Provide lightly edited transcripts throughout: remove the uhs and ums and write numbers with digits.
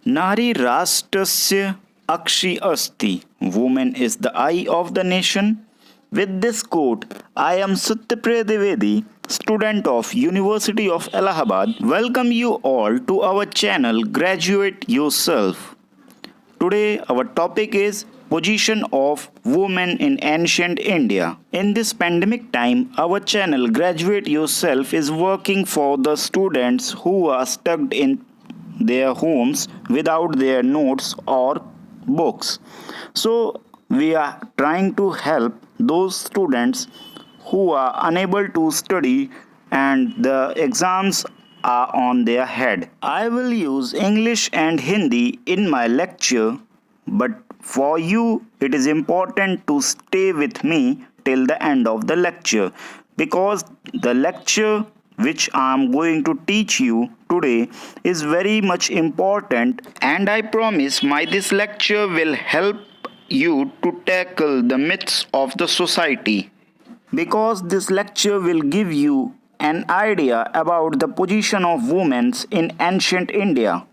Nari Rashtrasya Akshi Asti. Woman is the eye of the nation. With this quote, I am Satyapriya Dwivedi, student of University of Allahabad. Welcome you all to our channel Graduate Yourself. Today our topic is position of women in ancient India. In this pandemic time, our channel Graduate Yourself is working for the students who are stuck in their homes without their notes or books. So we are trying to help those students who are unable to study and the exams are on their head. I will use English and Hindi in my lecture, but for you it is important to stay with me till the end of the lecture, because the lecture which I am going to teach you today is very much important, and I promise this lecture will help you to tackle the myths of the society, because this lecture will give you an idea about the position of women in ancient India.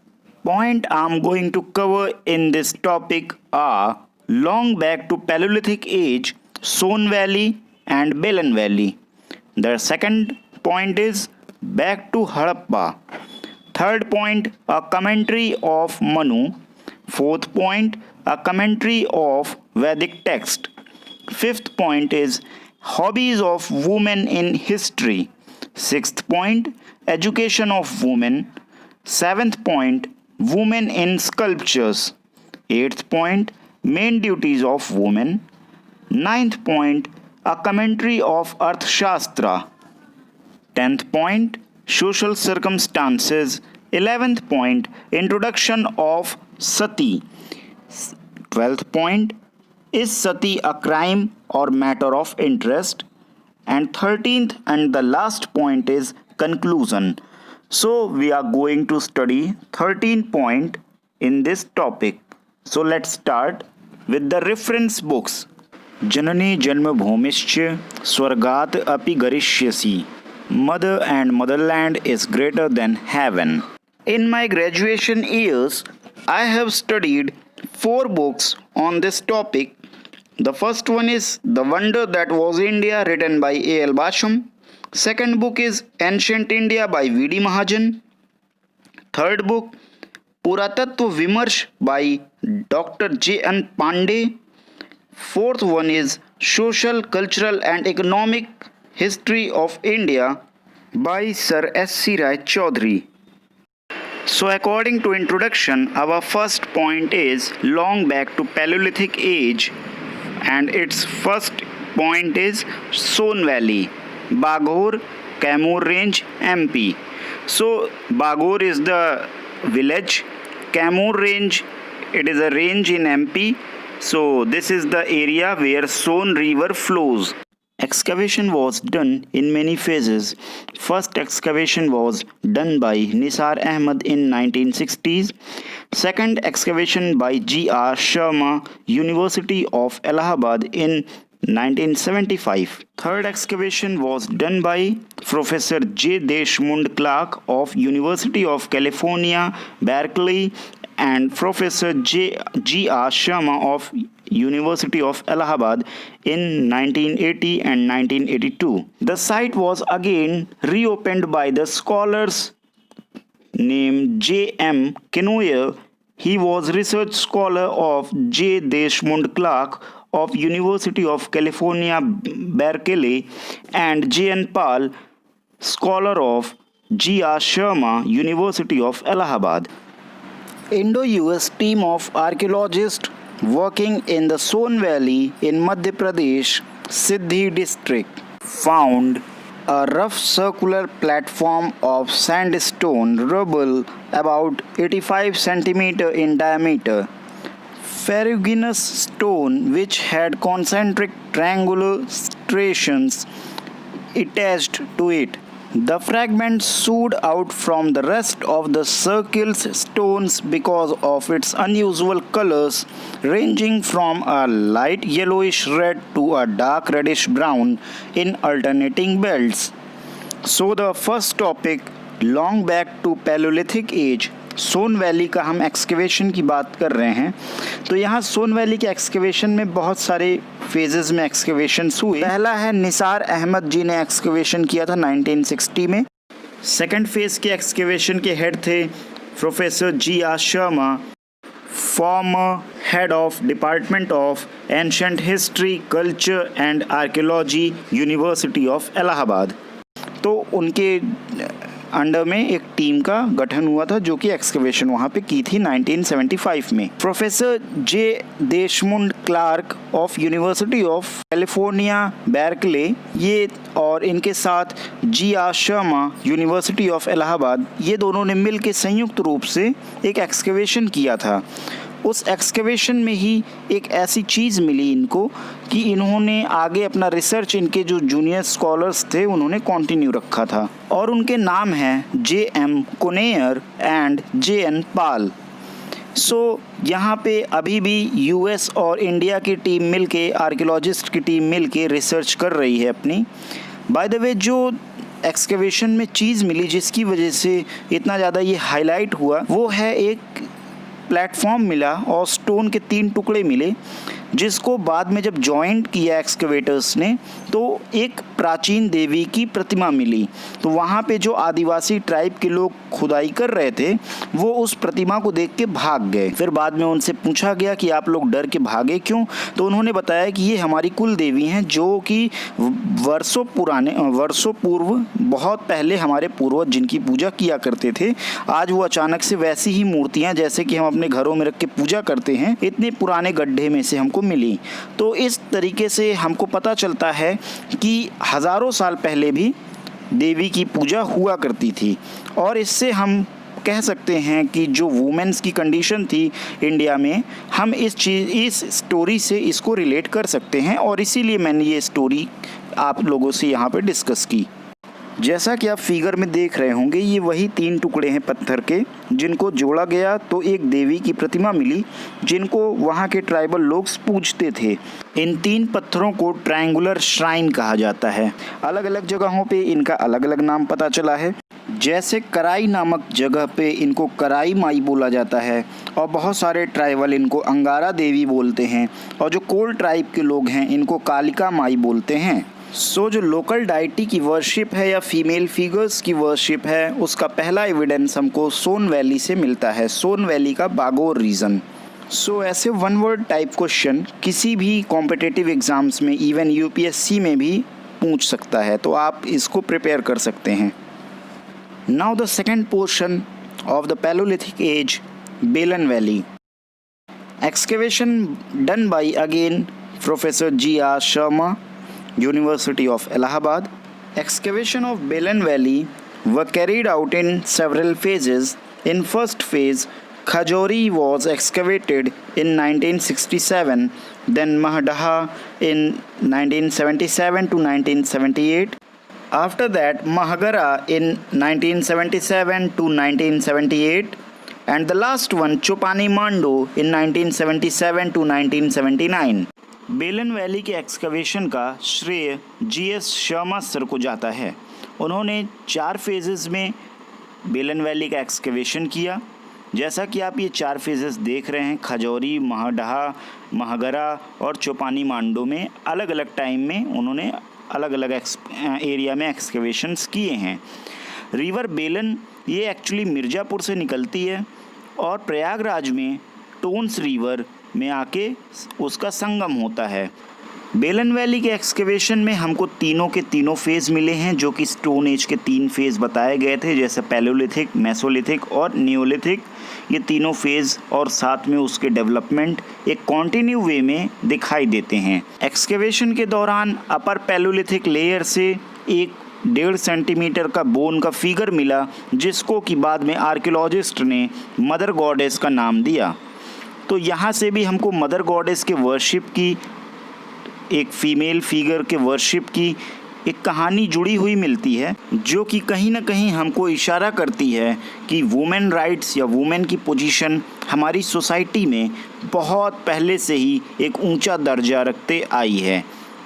Point I am going to cover in this topic are long back to Palaeolithic Age, Son Valley and Belan Valley. The second point is back to Harappa. Third point, a commentary of Manu. Fourth point, a commentary of Vedic text. Fifth point is hobbies of women in history. Sixth point, education of women. Seventh point, women in sculptures. Eighth point, main duties of women. Ninth point, a commentary of Arthashastra. 10th point, social circumstances. 11th point, introduction of Sati. 12th point, is Sati a crime or matter of interest? And 13th and the last point is conclusion. So we are going to study 13 point in this topic. So let's start with the reference books. Janani Janmabhumischa Swargat Api Garishyasi. Mother and motherland is greater than heaven. In my graduation years, I have studied 4 books on this topic. The first one is The Wonder That Was India, written by A.L. Basham. Second book is Ancient India by V.D. Mahajan. Third book, Puratattva Vimarsh by Dr. J.N. Pandey. Fourth one is Social, Cultural and Economic History of India by Sir S.C. Rai Chaudhary. So according to introduction, our first point is long back to Palaeolithic Age, and its first point is Son Valley, Baghor, Kaimur Range, MP. So Baghor is the village, Kaimur Range, it is a range in MP. So this is the area where Son River flows. Excavation was done in many phases. First excavation was done by Nisar Ahmad in 1960s. Second excavation by G.R. Sharma, University of Allahabad in 1975. Third excavation was done by Professor J. Deshmund Clark of University of California, Berkeley, and Professor G.R. Sharma of University of Allahabad in 1980 and 1982. The site was again reopened by the scholars named J.M. Kenoyer. He was research scholar of J. Deshmund Clark of University of California, Berkeley, and J.N. Pal, scholar of G.R. Sharma, University of Allahabad. Indo-US team of archaeologists working in the Son Valley in Madhya Pradesh, Siddhi district, found a rough circular platform of sandstone rubble about 85 cm in diameter. Ferruginous stone which had concentric triangular striations attached to it. The fragment stood out from the rest of the circle's stones because of its unusual colors, ranging from a light yellowish red to a dark reddish brown in alternating belts. So the first topic, long back to Palaeolithic Age. Son valley का हम excavation की बात कर रहे हैं। तो यहाँ सोन valley के एक्सकेवेशन में बहुत सारे फेजेस में एक्सकेवेशंस हुए। पहला है निसार अहमद जी ने एक्सकेवेशन किया था 1960 में। सेकंड फेज के एक्सकेवेशन के हेड थे professor G R Sharma, former head of department of ancient history, culture and archaeology, university of Allahabad. तो उनके अंडर में एक टीम का गठन हुआ था जो कि एक्सकेवेशन वहाँ पे की थी 1975 में। Professor J Desmond Clark of university of California Berkeley ये और इनके साथ G R Sharma university of Allahabad, ये दोनों ने मिल के संयुक्त रूप से एक एक्सकेवेशन किया था। उस एक्सकेवेशन में ही एक ऐसी चीज़ मिली इनको कि इन्होंने आगे अपना रिसर्च, इनके जो जूनियर स्कॉलर्स थे उन्होंने कंटिन्यू रखा था और उनके नाम हैं J M. Kenoyer and J N. Pal. So यहाँ पे अभी भी यूएस और इंडिया की टीम मिलके, आर्कियोलॉजिस्ट की टीम मिलके रिसर्च कर रही है अपनी। बाय द वे, जो एक्सकेवेशन में चीज़ मिली जिसकी वजह से इतना ज़्यादा ये हाईलाइट हुआ, वो है एक प्लेटफॉर्म मिला और स्टोन के 3 टुकड़े मिले, जिसको बाद में जब जॉइंट किया एक्सकेवेटर्स ने तो एक प्राचीन देवी की प्रतिमा मिली। तो वहाँ पे जो आदिवासी ट्राइब के लोग खुदाई कर रहे थे वो उस प्रतिमा को देख के भाग गए। फिर बाद में उनसे पूछा गया कि आप लोग डर के भागे क्यों, तो उन्होंने बताया कि ये हमारी कुल देवी हैं जो कि वर्षों पूर्व, बहुत पहले हमारे पूर्वज जिनकी पूजा किया करते थे, आज वो अचानक से वैसी ही मूर्तियाँ जैसे कि हम अपने घरों में रख के पूजा करते हैं, इतने पुराने गड्ढे में से हमको मिली। तो इस तरीके से हमको पता चलता है कि हज़ारों साल पहले भी देवी की पूजा हुआ करती थी। और इससे हम कह सकते हैं कि जो वुमेन्स की कंडीशन थी इंडिया में, हम इस स्टोरी से इसको रिलेट कर सकते हैं और इसीलिए मैंने ये स्टोरी आप लोगों से यहाँ पे डिस्कस की। जैसा कि आप फिगर में देख रहे होंगे, ये वही 3 टुकड़े हैं पत्थर के जिनको जोड़ा गया तो एक देवी की प्रतिमा मिली जिनको वहाँ के ट्राइबल लोग पूजते थे। इन 3 पत्थरों को ट्रायंगुलर श्राइन कहा जाता है। अलग अलग जगहों पे इनका अलग अलग नाम पता चला है। जैसे कराई नामक जगह पे इनको कराई माई बोला जाता है और बहुत सारे ट्राइबल इनको अंगारा देवी बोलते हैं और जो कोल ट्राइब के लोग हैं इनको कालिका माई बोलते हैं। सो जो लोकल डाइटी की वर्शिप है या फीमेल फिगर्स की वर्शिप है, उसका पहला एविडेंस हमको सोन वैली से मिलता है, सोन वैली का बागोर रीजन। सो ऐसे 1 वर्ड टाइप क्वेश्चन किसी भी कॉम्पिटिटिव एग्जाम्स में, इवन यूपीएससी में भी पूछ सकता है, तो आप इसको प्रिपेयर कर सकते हैं। Now the second portion of the Palaeolithic age, Belan valley. Excavation done by again professor G R Sharma, University of Allahabad. Excavation of Belan Valley were carried out in several phases. In first phase, Khajori was excavated in 1967, then Mahdaha in 1977 to 1978. After that, Mahagara in 1977 to 1978, and the last one, Chopani Mando, in 1977 to 1979. बेलन valley के excavation का श्रेय GS Sharma sir को जाता है। उन्होंने 4 phases में बेलन वैली का एक्सकवेशन किया। जैसा कि आप ये 4 फेजेस देख रहे हैं, खजौरी, महडहा, महगरा और चौपानी मांडो में अलग अलग टाइम में उन्होंने अलग अलग एरिया में एक्सकवेशंस किए हैं। रिवर बेलन ये एक्चुअली मिर्ज़ापुर से निकलती है और प्रयागराज में टोन्स रिवर में आके उसका संगम होता है। बेलन वैली के एक्सकेवेशन में हमको तीनों के तीनों फेज़ मिले हैं जो कि स्टोन एज के 3 फेज़ बताए गए थे, जैसे पैलोलिथिक, मेसोलिथिक और नियोलिथिक। ये तीनों फेज़ और साथ में उसके डेवलपमेंट एक कॉन्टिन्यू वे में दिखाई देते हैं। एक्सकेवेशन के दौरान अपर पैलोलिथिक लेयर से एक 1.5 सेंटीमीटर का बोन का फिगर मिला, जिसको कि बाद में आर्कियोलॉजिस्ट ने मदर गॉडेस का नाम दिया। तो यहाँ से भी हमको मदर गॉडेस के वर्शिप की, एक फीमेल फिगर के वर्शिप की एक कहानी जुड़ी हुई मिलती है जो कि कहीं ना कहीं हमको इशारा करती है कि वुमेन राइट्स या वुमेन की पोजीशन हमारी सोसाइटी में बहुत पहले से ही एक ऊंचा दर्जा रखते आई है।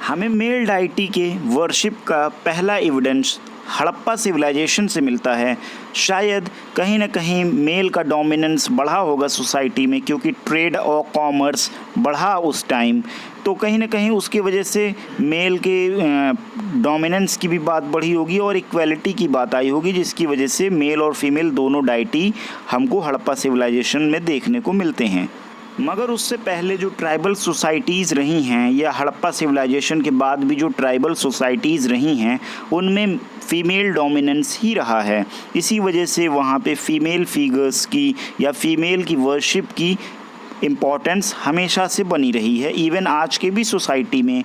हमें मेल डाइटी के वर्शिप का पहला एविडेंस हड़प्पा सिविलाइजेशन से मिलता है। शायद कहीं ना कहीं मेल का डोमिनेंस बढ़ा होगा सोसाइटी में, क्योंकि ट्रेड और कॉमर्स बढ़ा उस टाइम, तो कहीं ना कहीं उसकी वजह से मेल के डोमिनेंस की भी बात बढ़ी होगी और इक्वालिटी की बात आई होगी, जिसकी वजह से मेल और फीमेल दोनों डाइटी हमको हड़प्पा सिविलाइजेशन में देखने को मिलते हैं। मगर उससे पहले जो ट्राइबल सोसाइटीज़ रही हैं या हड़प्पा सिविलाइजेशन के बाद भी जो ट्राइबल सोसाइटीज़ रही हैं उनमें फ़ीमेल डोमिनेंस ही रहा है। इसी वजह से वहाँ पे फ़ीमेल फिगर्स की या फ़ीमेल की वर्शिप की इम्पोर्टेंस हमेशा से बनी रही है। इवन आज के भी सोसाइटी में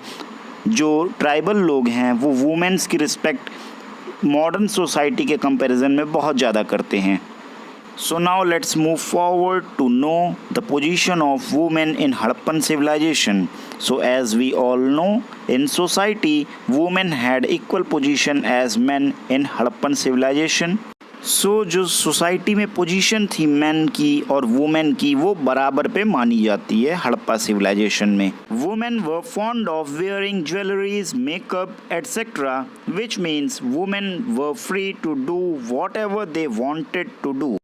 जो ट्राइबल लोग हैं वो वुमेन्स की रिस्पेक्ट मॉडर्न सोसाइटी के कंपैरिजन में बहुत ज़्यादा करते हैं। So now let's move forward to know the position of women in Harappan civilization. So as we all know, in society, women had equal position as men in Harappan civilization. So जो society में position थी man की और women की वो बराबर पे मानी जाती है हड़प्पा सिविलाइजेशन में। Women were fond of wearing jewelleries, makeup etcetera, which means women were free to do whatever they wanted to do.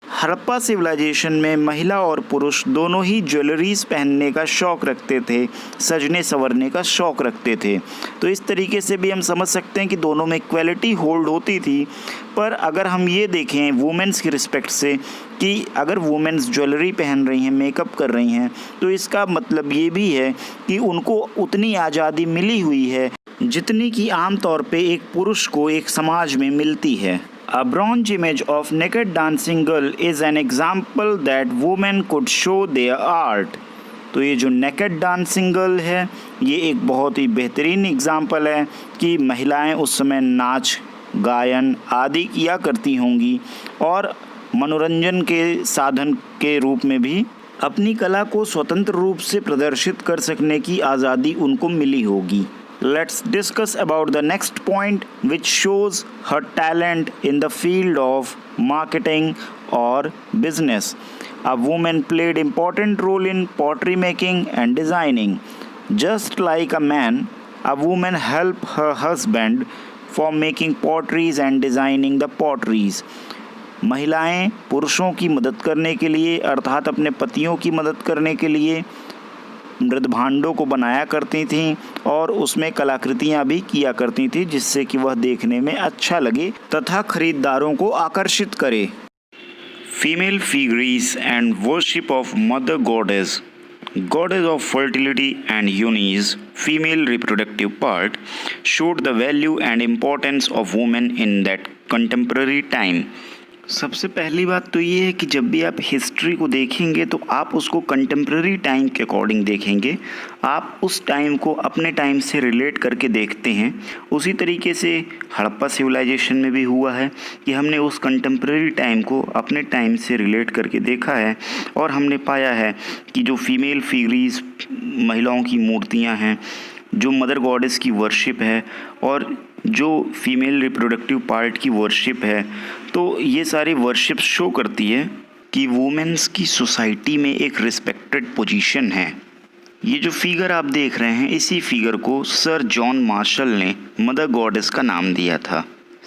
Harappa civilisation में महिला और पुरुष दोनों ही ज्वेलरीज पहनने का शौक़ रखते थे, सजने संवरने का शौक़ रखते थे। तो इस तरीके से भी हम समझ सकते हैं कि दोनों में इक्वलिटी होल्ड होती थी। पर अगर हम ये देखें वुमेन्स की रिस्पेक्ट से कि अगर वुमेन्स ज्वेलरी पहन रही हैं, मेकअप कर रही हैं, तो इसका मतलब ये भी है कि उनको उतनी आज़ादी मिली हुई है जितनी कि आम तौर पे एक पुरुष को एक समाज में मिलती है। A bronze image of naked dancing girl is an example that women could show their art. तो ये जो नेकेड डांसिंग गर्ल है ये एक बहुत ही बेहतरीन एग्जाम्पल है कि महिलाएं उस समय नाच, गायन आदि किया करती होंगी और मनोरंजन के साधन के रूप में भी अपनी कला को स्वतंत्र रूप से प्रदर्शित कर सकने की आज़ादी उनको मिली होगी। Let's discuss about the next point, which shows her talent in the field of marketing or business. A woman played important role in pottery making and designing. Just like a man, a woman helped her husband for making potteries and designing the potteries. महिलाएं पुरुषों की मदद करने के लिए अर्थात अपने पतियों की मदद करने के लिए मृद भांडों को बनाया करती थीं और उसमें कलाकृतियाँ भी किया करती थीं, जिससे कि वह देखने में अच्छा लगे तथा खरीदारों को आकर्षित करे। Female figurines and worship of mother goddess, goddess of fertility and Unis, female reproductive part, showed the value and importance of women in that contemporary time. सबसे पहली बात तो ये है कि जब भी आप हिस्ट्री को देखेंगे तो आप उसको कंटेम्प्रेरी टाइम के अकॉर्डिंग देखेंगे। आप उस टाइम को अपने टाइम से रिलेट करके देखते हैं। उसी तरीके से हड़प्पा सिविलाइजेशन में भी हुआ है कि हमने उस कंटेम्प्रेरी टाइम को अपने टाइम से रिलेट करके देखा है और हमने पाया है कि जो फीमेल फिगरीज महिलाओं की मूर्तियाँ हैं, जो मदर गॉडेस की वर्शिप है और जो फीमेल रिप्रोडक्टिव पार्ट की वर्शिप है, तो ये सारी वर्शिप शो करती है कि वुमेन्स की सोसाइटी में एक रिस्पेक्टेड पोजीशन है। ये जो फिगर आप देख रहे हैं, इसी फिगर को सर जॉन मार्शल ने मदर गॉडेस का नाम दिया था।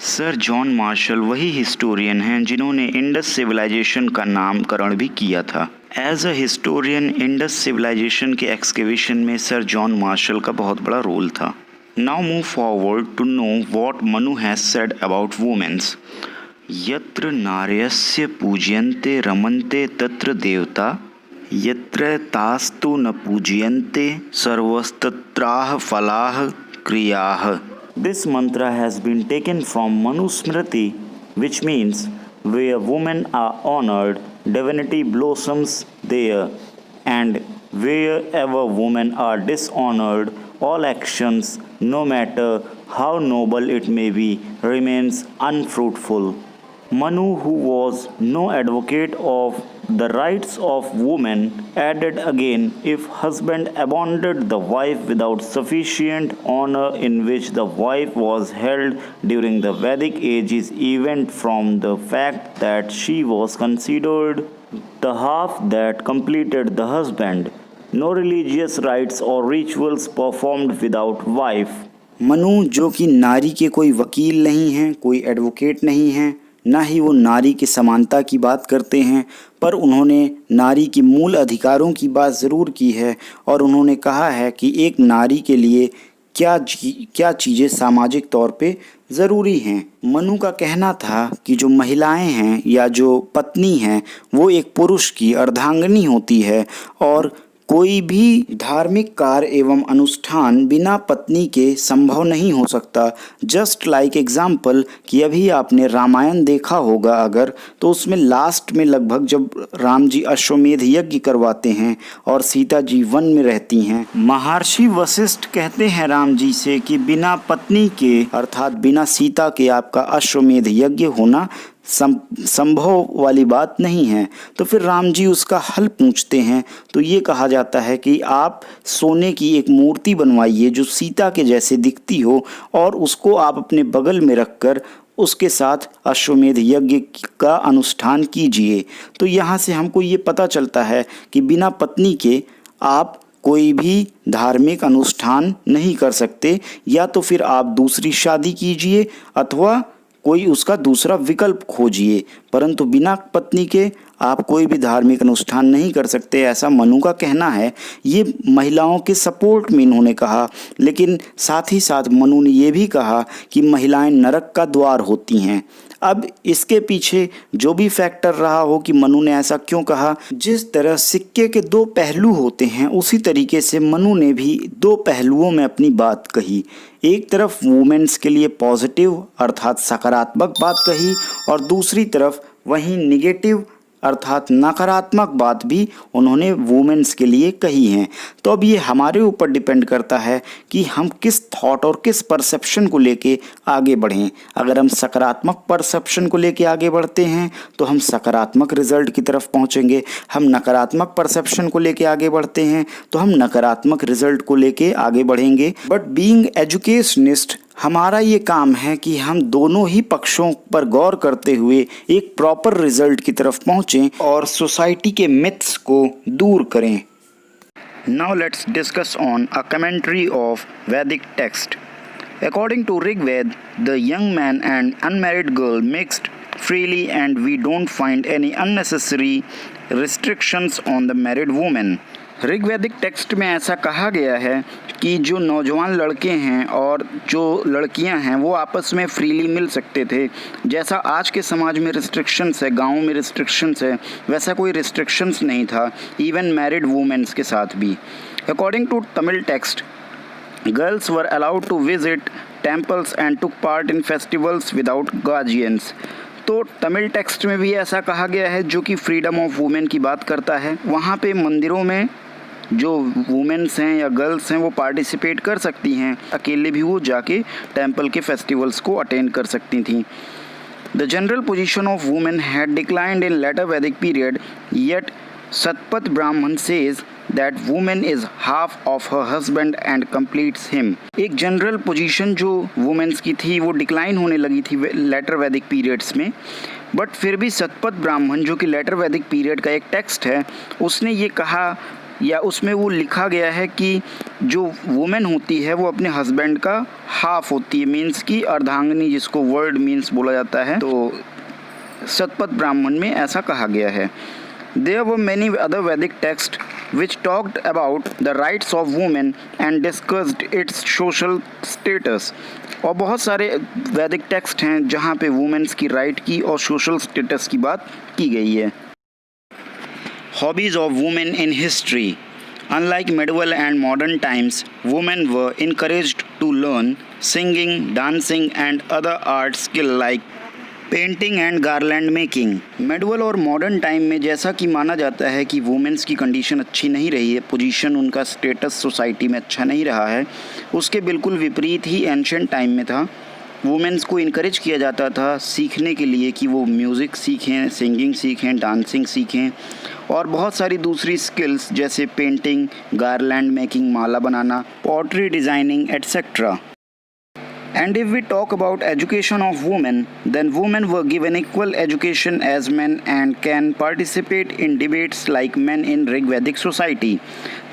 सर जॉन मार्शल वही हिस्टोरियन हैं जिन्होंने इंडस सिविलाइजेशन का नामकरण भी किया था। As a historian Indus civilisation के एक्सकेवेशन में सर जॉन मार्शल का बहुत बड़ा रोल था। Now move forward to know what Manu has said about women's. यत्र नार्यस्य पूज्यन्ते रमन्ते तत्र देवता, यत्र तास्तु न पूज्यन्ते सर्वस्तत्राः फलाः क्रियाः. This mantra has been taken from Manu Smriti, which means where women are honored, divinity blossoms there, and wherever women are dishonored, all actions, no matter how noble it may be, remains unfruitful. Manu, who was no advocate of the rights of women, added again, if husband abandoned the wife without sufficient honor in which the wife was held during the Vedic age is evident from the fact that she was considered the half that completed the husband. No religious rites or rituals performed without wife. Manu जो कि नारी के कोई वकील नहीं हैं, कोई advocate नहीं हैं, ना ही वो नारी की समानता की बात करते हैं, पर उन्होंने नारी की मूल अधिकारों की बात ज़रूर की है और उन्होंने कहा है कि एक नारी के लिए क्या चीज़ें सामाजिक तौर पे ज़रूरी हैं। मनु का कहना था कि जो महिलाएं हैं या जो पत्नी हैं वो एक पुरुष की अर्धांगिनी होती है और कोई भी धार्मिक कार्य एवं अनुष्ठान बिना पत्नी के संभव नहीं हो सकता। जस्ट लाइक एग्जाम्पल कि अभी आपने रामायण देखा होगा अगर, तो उसमें लास्ट में लगभग जब राम जी अश्वमेध यज्ञ करवाते हैं और सीता जी वन में रहती हैं, महर्षि वशिष्ठ कहते हैं राम जी से कि बिना पत्नी के अर्थात बिना सीता के आपका अश्वमेध यज्ञ होना संभव वाली बात नहीं है। तो फिर राम जी उसका हल पूछते हैं, तो ये कहा जाता है कि आप सोने की एक मूर्ति बनवाइए जो सीता के जैसे दिखती हो और उसको आप अपने बगल में रखकर उसके साथ अश्वमेध यज्ञ का अनुष्ठान कीजिए। तो यहाँ से हमको ये पता चलता है कि बिना पत्नी के आप कोई भी धार्मिक अनुष्ठान नहीं कर सकते, या तो फिर आप दूसरी शादी कीजिए अथवा कोई उसका दूसरा विकल्प खोजिए, परंतु बिना पत्नी के आप कोई भी धार्मिक अनुष्ठान नहीं कर सकते, ऐसा मनु का कहना है। ये महिलाओं के सपोर्ट में इन्होंने कहा, लेकिन साथ ही साथ मनु ने ये भी कहा कि महिलाएं नरक का द्वार होती हैं। अब इसके पीछे जो भी फैक्टर रहा हो कि मनु ने ऐसा क्यों कहा, जिस तरह सिक्के के दो पहलू होते हैं उसी तरीके से मनु ने भी दो पहलुओं में अपनी बात कही। एक तरफ वुमेन्स के लिए पॉजिटिव अर्थात सकारात्मक बात कही और दूसरी तरफ वहीं निगेटिव अर्थात नकारात्मक बात भी उन्होंने वुमेन्स के लिए कही हैं। तो अब ये हमारे ऊपर डिपेंड करता है कि हम किस थॉट और किस परसेप्शन को लेके आगे बढ़ें। अगर हम सकारात्मक परसेप्शन को लेके आगे बढ़ते हैं तो हम सकारात्मक रिजल्ट की तरफ पहुंचेंगे, हम नकारात्मक परसेप्शन को लेके आगे बढ़ते हैं तो हम नकारात्मक रिजल्ट को लेके आगे बढ़ेंगे। बट बीइंग एजुकेशनिस्ट हमारा ये काम है कि हम दोनों ही पक्षों पर गौर करते हुए एक प्रॉपर रिजल्ट की तरफ पहुँचें और सोसाइटी के मिथ्स को दूर करें। Now let's discuss on a commentary of वैदिक text. According to Rig-Ved, the young man and unmarried girl mixed freely and we don't find any unnecessary restrictions on the married woman. ऋग्वैदिक text में ऐसा कहा गया है कि जो नौजवान लड़के हैं और जो लड़कियां हैं वो आपस में फ्रीली मिल सकते थे। जैसा आज के समाज में रिस्ट्रिक्शंस है, गाँव में रिस्ट्रिक्शंस है, वैसा कोई रिस्ट्रिक्शंस नहीं था इवन मैरिड वुमेन्स के साथ भी। According to Tamil text, girls were allowed to visit temples and took part in festivals without guardians. तो तमिल टेक्स्ट में भी ऐसा कहा गया है जो कि फ्रीडम ऑफ वुमेन की बात करता है। वहाँ पे मंदिरों में जो वुमेन्स हैं या गर्ल्स हैं वो पार्टिसिपेट कर सकती हैं, अकेले भी वो जाके टेम्पल के फेस्टिवल्स को अटेंड कर सकती थी। The general position of women had declined in later Vedic period, yet Satpat Brahman says that woman is half of her husband and completes him. एक जनरल पोजीशन जो वुमेन्स की थी वो डिक्लाइन होने लगी थी लेटर वैदिक पीरियड्स में, बट फिर भी सतपथ ब्राह्मण जो कि लेटर वैदिक पीरियड का एक टेक्स्ट है उसने ये कहा या उसमें वो लिखा गया है कि जो वुमेन होती है वो अपने हस्बैंड का हाफ होती है, मीन्स की अर्धांगिनी जिसको वर्ड मीन्स बोला जाता है। तो सतपथ ब्राह्मण में ऐसा कहा गया है। There were many other Vedic texts which talked about the rights of women and discussed its social status. और बहुत सारे वैदिक टेक्स्ट हैं जहाँ पे वुमेन्स की राइट की और सोशल स्टेटस की बात की गई है। Hobbies of women in history. Unlike medieval and modern times, women were encouraged to learn singing, dancing and other art skill like painting and garland making. Medieval और modern time में जैसा कि माना जाता है कि वुमेन्स की कंडीशन अच्छी नहीं रही है, पोजीशन उनका स्टेटस सोसाइटी में अच्छा नहीं रहा है, उसके बिल्कुल विपरीत ही एंशिएंट टाइम में था वुमेन्स को इनकरेज किया जाता था सीखने के लिए कि वो म्यूज़िक सीखें, सिंगिंग सीखें, डांसिंग सीखें और बहुत सारी दूसरी स्किल्स जैसे painting, garland making, Mala banana, pottery designing etcetera. And if we talk about education of women, then women were given equal education as men and can participate in debates like men in Rig-Vedic society.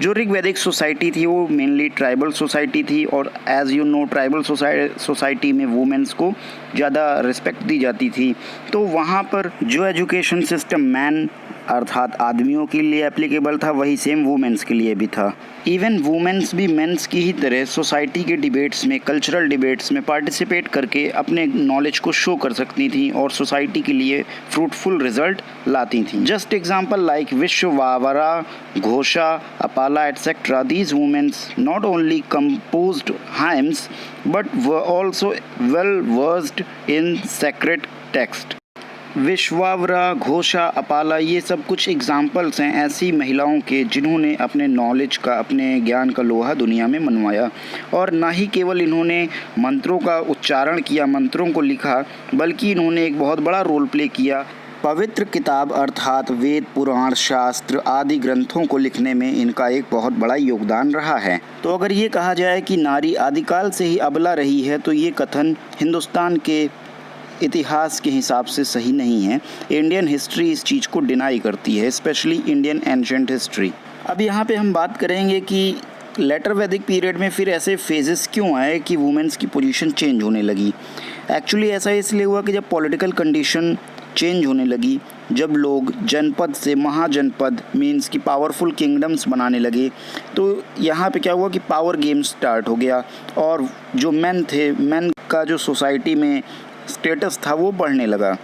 जो Rig-Vedic society थी वो mainly tribal society थी और as you know tribal society में women's को ज़्यादा respect दी जाती थी. तो वहाँ पर जो एजुकेशन सिस्टम मैन अर्थात आदमियों के लिए एप्लीकेबल था वही सेम वुमेन्स के लिए भी था. इवन वुमेन्स भी मेंस की ही तरह सोसाइटी के डिबेट्स में, कल्चरल डिबेट्स में पार्टिसिपेट करके अपने नॉलेज को शो कर सकती थी और सोसाइटी के लिए फ्रूटफुल रिजल्ट लाती थी. Just example like Vishvavara, Ghosha, Apala etcetera. These womens not only composed hymns but were also well versed in sacred text. Vishvavara, Ghosha, Apala ये सब कुछ एग्जाम्पल्स हैं ऐसी महिलाओं के जिन्होंने अपने नॉलेज का, अपने ज्ञान का लोहा दुनिया में मनवाया. और ना ही केवल इन्होंने मंत्रों का उच्चारण किया, मंत्रों को लिखा, बल्कि इन्होंने एक बहुत बड़ा रोल प्ले किया. पवित्र किताब अर्थात वेद, पुराण, शास्त्र आदि ग्रंथों को लिखने में इनका एक बहुत बड़ा योगदान रहा है. तो अगर ये कहा जाए कि नारी आदिकाल से ही अबला रही है तो ये कथन हिंदुस्तान के इतिहास के हिसाब से सही नहीं है. इंडियन हिस्ट्री इस चीज़ को डिनाई करती है, स्पेशली इंडियन एंशिएंट हिस्ट्री. अब यहाँ पे हम बात करेंगे कि लेटर वैदिक पीरियड में फिर ऐसे फेजेस क्यों आए कि वुमेन्स की पोजीशन चेंज होने लगी. एक्चुअली ऐसा इसलिए हुआ कि जब पॉलिटिकल कंडीशन चेंज होने लगी, जब लोग जनपद से महाजनपद मीन्स कि पावरफुल किंगडम्स बनाने लगे, तो यहाँ पे क्या हुआ कि पावर गेम स्टार्ट हो गया और जो मेन थे, मेन का जो सोसाइटी में स्टेटस था वो बढ़ने लगा.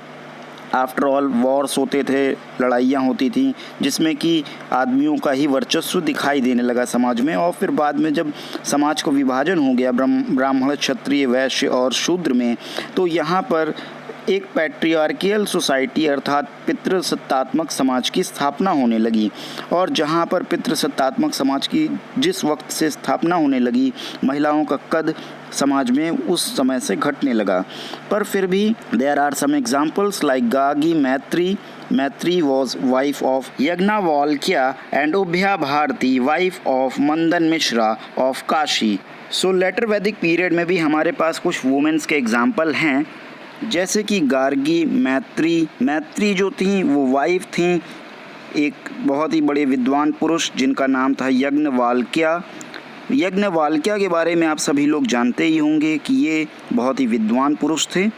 आफ्टर ऑल वॉर्स होते थे, लड़ाइयाँ होती थी जिसमें कि आदमियों का ही वर्चस्व दिखाई देने लगा समाज में. और फिर बाद में जब समाज का विभाजन हो गया ब्राह्मण, क्षत्रिय, वैश्य और शूद्र में, तो यहाँ पर एक पैट्रियार्कियल सोसाइटी अर्थात पितृसत्तात्मक समाज की स्थापना होने लगी. और जहाँ पर पितृसत्तात्मक समाज की जिस वक्त से स्थापना होने लगी, महिलाओं का कद समाज में उस समय से घटने लगा. पर फिर भी there are some examples like गागी Maitreyi. Maitreyi was wife of Yajnavalkya and Ubhaya Bharati wife of Mandan Mishra of Kashi. So later Vedic period में भी हमारे पास कुछ वुमेन्स के एग्जाम्पल हैं, जैसे कि गार्गी, मैत्री जो थी वो वाइफ थी एक बहुत ही बड़े विद्वान पुरुष जिनका नाम था यज्ञवाल्क्य. यज्ञवाल्क्य के बारे में आप सभी लोग जानते ही होंगे कि ये बहुत ही विद्वान पुरुष थे.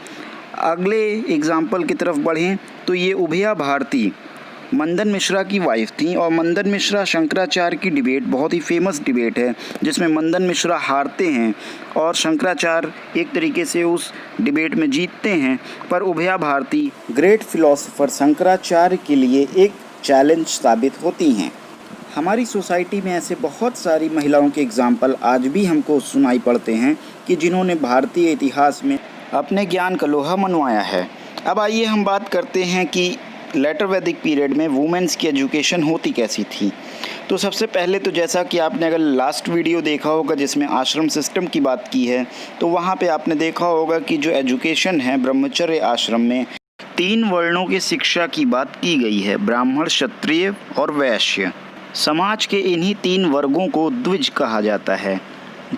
अगले एग्जाम्पल की तरफ बढ़ें तो ये उभया भारती मंदन मिश्रा की वाइफ थी. और मंदन मिश्रा शंकराचार्य की डिबेट बहुत ही फेमस डिबेट है जिसमें मंदन मिश्रा हारते हैं और शंकराचार्य एक तरीके से उस डिबेट में जीतते हैं. पर उभया भारती ग्रेट फिलोसोफर शंकराचार्य के लिए एक चैलेंज साबित होती हैं. हमारी सोसाइटी में ऐसे बहुत सारी महिलाओं के एग्जाम्पल आज भी हमको सुनाई पड़ते हैं कि जिन्होंने भारतीय इतिहास में अपने ज्ञान का लोहा मनवाया है. अब आइए हम बात करते हैं कि लेटर वैदिक पीरियड में वुमेन्स की एजुकेशन होती कैसी थी. तो सबसे पहले तो जैसा कि आपने अगर लास्ट वीडियो देखा होगा जिसमें आश्रम सिस्टम की बात की है, तो वहाँ पे आपने देखा होगा कि जो एजुकेशन है ब्रह्मचर्य आश्रम में 3 वर्णों की शिक्षा की बात की गई है, ब्राह्मण, क्षत्रिय और वैश्य. समाज के इन्हीं 3 वर्गों को द्विज कहा जाता है.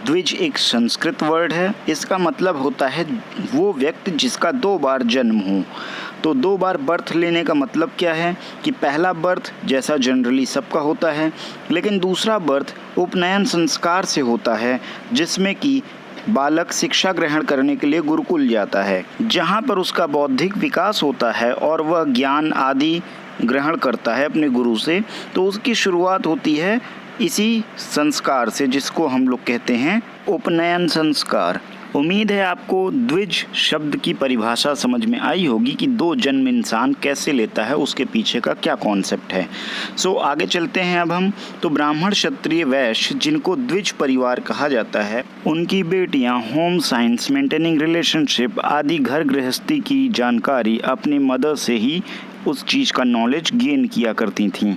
द्विज एक संस्कृत वर्ड है, इसका मतलब होता है वो व्यक्ति जिसका 2 बार जन्म हो. तो 2 बार बर्थ लेने का मतलब क्या है कि पहला बर्थ जैसा जनरली सबका होता है, लेकिन दूसरा बर्थ उपनयन संस्कार से होता है जिसमें कि बालक शिक्षा ग्रहण करने के लिए गुरुकुल जाता है, जहाँ पर उसका बौद्धिक विकास होता है और वह ज्ञान आदि ग्रहण करता है अपने गुरु से. तो उसकी शुरुआत होती है इसी संस्कार से जिसको हम लोग कहते हैं उपनयन संस्कार. उम्मीद है आपको द्विज शब्द की परिभाषा समझ में आई होगी कि 2 जन्म इंसान कैसे लेता है, उसके पीछे का क्या कॉन्सेप्ट है. सो आगे चलते हैं अब हम. तो ब्राह्मण, क्षत्रिय, वैश्य जिनको द्विज परिवार कहा जाता है, उनकी बेटियां होम साइंस, मेंटेनिंग रिलेशनशिप आदि घर गृहस्थी की जानकारी अपनी मदर से ही उस चीज़ का नॉलेज गेन किया करती थीं.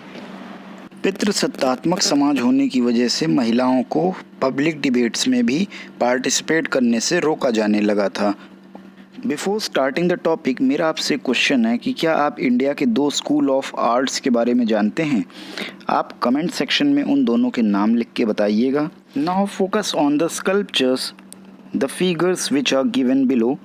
पितृसत्तात्मक समाज होने की वजह से महिलाओं को पब्लिक डिबेट्स में भी पार्टिसिपेट करने से रोका जाने लगा था. बिफोर स्टार्टिंग द टॉपिक, मेरा आपसे क्वेश्चन है कि क्या आप इंडिया के दो स्कूल ऑफ आर्ट्स के बारे में जानते हैं? आप कमेंट सेक्शन में उन दोनों के नाम लिख के बताइएगा। Now focus on the sculptures, the figures which are given below.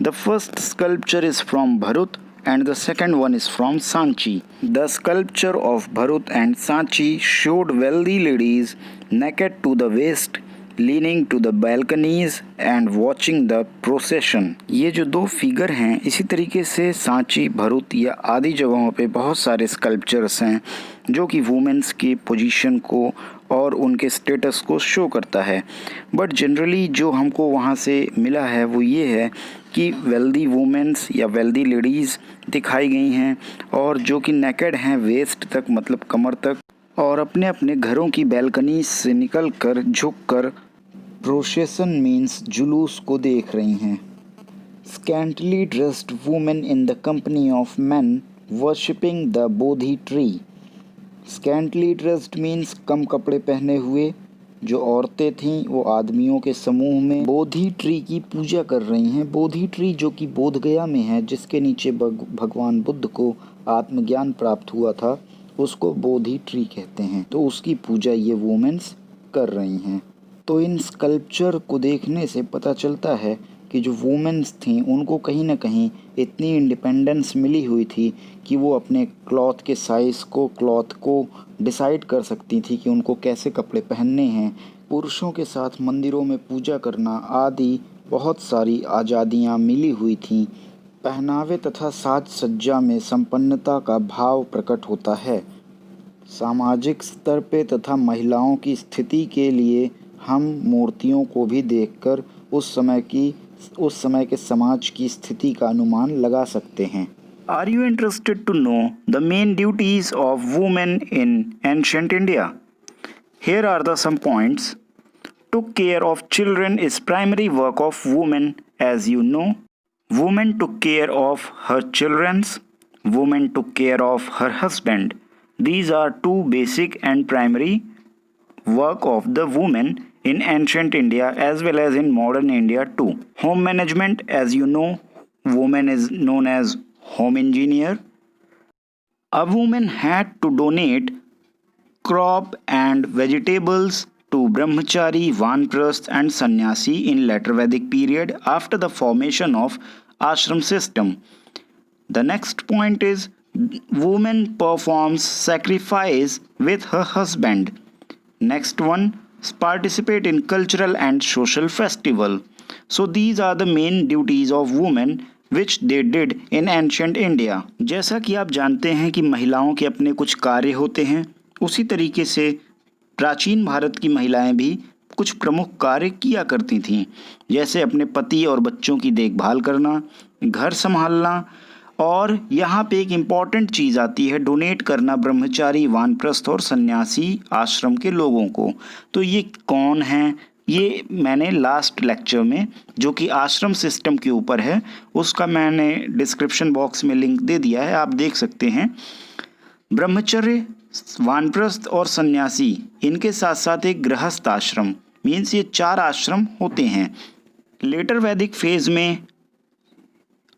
The first sculpture is from Bharuch and the second one is from Sanchi. The sculpture of Bharut and Sanchi showed wealthy ladies naked to the waist, leaning to the balconies and watching the procession. ये जो दो figure हैं, इसी तरीके से सांची, भरूच या आदि जगहों पे बहुत सारे स्कल्पचर्स हैं जो कि वुमेन्स की पोजीशन को और उनके स्टेटस को शो करता है। बट जनरली जो हमको वहाँ से मिला है वो ये है कि वेल्दी वुमेन्स या वेल्दी लेडीज़ दिखाई गई हैं और जो कि नेकेड हैं वेस्ट तक, मतलब कमर तक, और अपने अपने घरों की बैल्कनी से निकल कर झुक कर प्रोसेशन मीन्स जुलूस को देख रही हैं। Scantily dressed women in the company of man worshipping the Bodhi tree. Scantily dressed means कम कपड़े पहने हुए जो औरतें थीं वो आदमियों के समूह में बोधि ट्री की पूजा कर रही हैं। बोधि ट्री जो कि बोध गया में है, जिसके नीचे भगवान बुद्ध को आत्मज्ञान प्राप्त हुआ था, उसको बोधि ट्री कहते हैं। तो उसकी पूजा ये वुमेन्स कर रही हैं। तो इन स्कल्पचर को देखने से पता चलता है कि जो वुमेन्स थीं उनको कहीं ना कहीं इतनी इंडिपेंडेंस मिली हुई थी कि वो अपने क्लॉथ के साइज़ को, क्लॉथ को डिसाइड कर सकती थी कि उनको कैसे कपड़े पहनने हैं। पुरुषों के साथ मंदिरों में पूजा करना आदि बहुत सारी आज़ादियाँ मिली हुई थीं। पहनावे तथा साज सज्जा में संपन्नता का भाव प्रकट होता है। सामाजिक स्तर पे तथा महिलाओं की स्थिति के लिए हम मूर्तियों को भी देखकर उस समय के समाज की स्थिति का अनुमान लगा सकते हैं। Are you interested to know the main duties of women in ancient India? Here are the some points. Took care of children is primary work of women, as you know. Woman took care of her children's. Woman took care of her husband. These are two basic and primary work of the woman in ancient India as well as in modern India too. Home management, as you know, woman is known as home engineer. A woman had to donate crop and vegetables to brahmachari, vanprasth and sannyasi in later Vedic period after the formation of ashram system. The next point is woman performs sacrifice with her husband. Next one, participate in cultural and social festival. So these are the main duties of women which they did in ancient India. जैसा कि आप जानते हैं कि महिलाओं के अपने कुछ कार्य होते हैं, उसी तरीके से प्राचीन भारत की महिलाएं भी कुछ प्रमुख कार्य किया करती थीं, जैसे अपने पति और बच्चों की देखभाल करना, घर संभालना, और यहाँ पे एक इम्पॉर्टेंट चीज़ आती है डोनेट करना ब्रह्मचारी, वानप्रस्थ और सन्यासी आश्रम के लोगों को। तो ये कौन हैं, ये मैंने लास्ट लेक्चर में जो कि आश्रम सिस्टम के ऊपर है उसका मैंने डिस्क्रिप्शन बॉक्स में लिंक दे दिया है, आप देख सकते हैं। ब्रह्मचर्य, वानप्रस्थ और सन्यासी, इनके साथ साथ एक गृहस्थ आश्रम, मीन्स ये 4 आश्रम होते हैं। लेटर वैदिक फेज में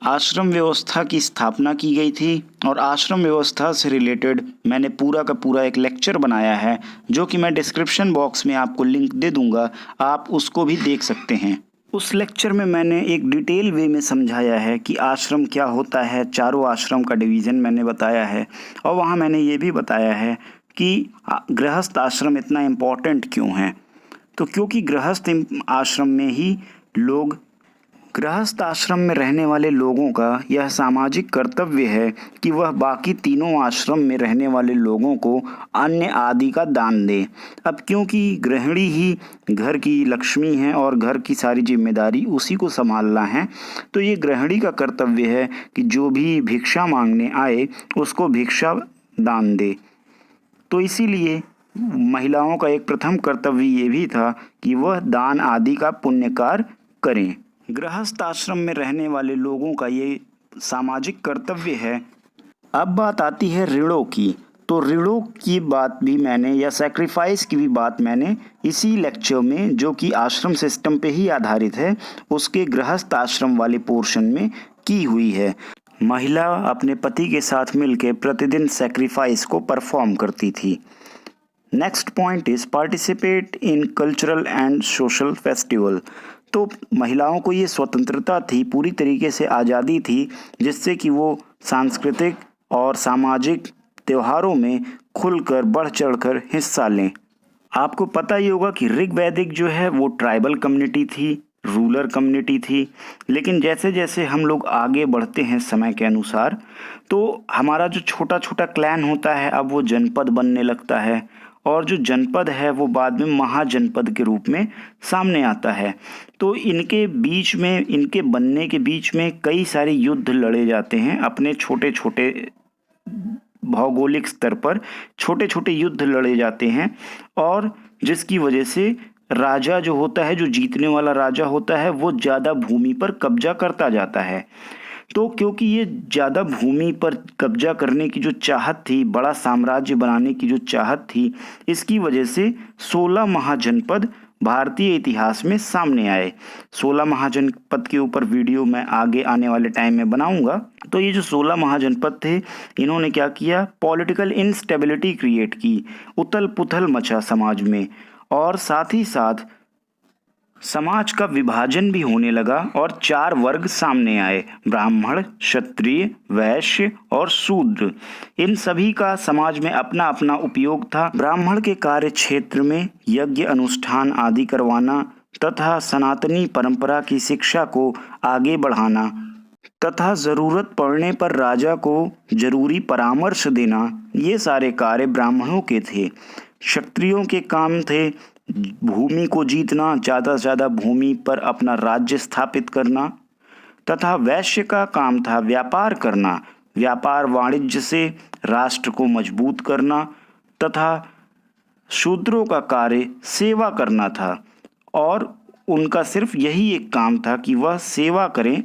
आश्रम व्यवस्था की स्थापना की गई थी और आश्रम व्यवस्था से रिलेटेड मैंने पूरा का पूरा एक लेक्चर बनाया है जो कि मैं डिस्क्रिप्शन बॉक्स में आपको लिंक दे दूंगा, आप उसको भी देख सकते हैं। उस लेक्चर में मैंने एक डिटेल वे में समझाया है कि आश्रम क्या होता है, चारों आश्रम का डिवीज़न मैंने बताया है, और वहाँ मैंने ये भी बताया है कि गृहस्थ आश्रम इतना इम्पॉर्टेंट क्यों है। तो क्योंकि गृहस्थ आश्रम में ही लोग, गृहस्थ आश्रम में रहने वाले लोगों का यह सामाजिक कर्तव्य है कि वह बाकी तीनों आश्रम में रहने वाले लोगों को अन्न आदि का दान दे। अब क्योंकि गृहिणी ही घर की लक्ष्मी है और घर की सारी जिम्मेदारी उसी को संभालना है, तो ये गृहिणी का कर्तव्य है कि जो भी भिक्षा मांगने आए उसको भिक्षा दान दे। तो इसीलिए महिलाओं का एक प्रथम कर्तव्य ये भी था कि वह दान आदि का पुण्य कार्य करें। गृहस्थ आश्रम में रहने वाले लोगों का ये सामाजिक कर्तव्य है। अब बात आती है ऋणों की। तो ऋणों की बात भी मैंने या सैक्रिफाइस की भी बात मैंने इसी लेक्चर में, जो कि आश्रम सिस्टम पे ही आधारित है, उसके गृहस्थ आश्रम वाले पोर्शन में की हुई है। महिला अपने पति के साथ मिलकर प्रतिदिन सैक्रिफाइस को परफॉर्म करती थी। Next point is participate in cultural and social festival. तो महिलाओं को ये स्वतंत्रता थी, पूरी तरीके से आज़ादी थी, जिससे कि वो सांस्कृतिक और सामाजिक त्योहारों में खुलकर बढ़ चढ़कर हिस्सा लें। आपको पता ही होगा कि ऋग वैदिक जो है वो ट्राइबल कम्युनिटी थी, रूलर कम्युनिटी थी, लेकिन जैसे जैसे हम लोग आगे बढ़ते हैं समय के अनुसार, तो हमारा जो छोटा छोटा क्लैन होता है अब वो जनपद बनने लगता है, और जो जनपद है वो बाद में महाजनपद के रूप में सामने आता है। तो इनके बीच में, इनके बनने के बीच में कई सारे युद्ध लड़े जाते हैं, अपने छोटे छोटे भौगोलिक स्तर पर छोटे छोटे युद्ध लड़े जाते हैं, और जिसकी वजह से राजा जो होता है, जो जीतने वाला राजा होता है, वो ज़्यादा भूमि पर कब्जा करता जाता है। तो क्योंकि ये ज़्यादा भूमि पर कब्जा करने की जो चाहत थी, बड़ा साम्राज्य बनाने की जो चाहत थी, इसकी वजह से 16 महाजनपद भारतीय इतिहास में सामने आए। 16 महाजनपद के ऊपर वीडियो मैं आगे आने वाले टाइम में बनाऊंगा। तो ये जो 16 महाजनपद थे, इन्होंने क्या किया, पॉलिटिकल इंस्टेबिलिटी क्रिएट की, उथल पुथल मचा समाज में, और साथ ही साथ समाज का विभाजन भी होने लगा और 4 वर्ग सामने आए, ब्राह्मण, क्षत्रिय, वैश्य और शूद्र। इन सभी का समाज में अपना अपना उपयोग था। ब्राह्मण के कार्य क्षेत्र में यज्ञ अनुष्ठान आदि करवाना तथा सनातनी परंपरा की शिक्षा को आगे बढ़ाना तथा ज़रूरत पड़ने पर राजा को जरूरी परामर्श देना, ये सारे कार्य ब्राह्मणों के थे। क्षत्रियों के काम थे भूमि को जीतना, ज़्यादा से ज़्यादा भूमि पर अपना राज्य स्थापित करना, तथा वैश्य का काम था व्यापार करना, व्यापार वाणिज्य से राष्ट्र को मजबूत करना, तथा शूद्रों का कार्य सेवा करना था, और उनका सिर्फ यही एक काम था कि वह सेवा करें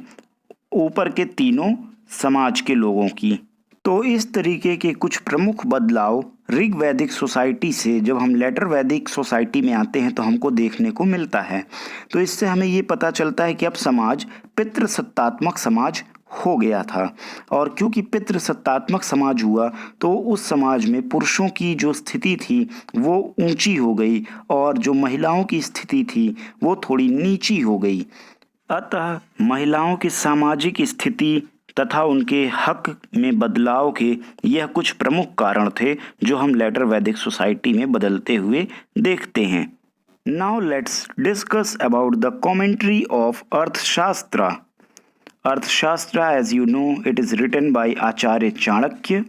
ऊपर के तीनों समाज के लोगों की। तो इस तरीके के कुछ प्रमुख बदलाव ऋग वैदिक सोसाइटी से जब हम लेटर वैदिक सोसाइटी में आते हैं तो हमको देखने को मिलता है। तो इससे हमें ये पता चलता है कि अब समाज पितृसत्तात्मक समाज हो गया था, और क्योंकि पितृसत्तात्मक समाज हुआ तो उस समाज में पुरुषों की जो स्थिति थी वो ऊंची हो गई, और जो महिलाओं की स्थिति थी वो थोड़ी नीची हो गई। अतः महिलाओं की सामाजिक स्थिति तथा उनके हक में बदलाव के यह कुछ प्रमुख कारण थे जो हम लेटर वैदिक सोसाइटी में बदलते हुए देखते हैं। Now let's discuss about the commentary of अर्थशास्त्र। अर्थशास्त्र, as you know, it is written by Acharya Chanakya.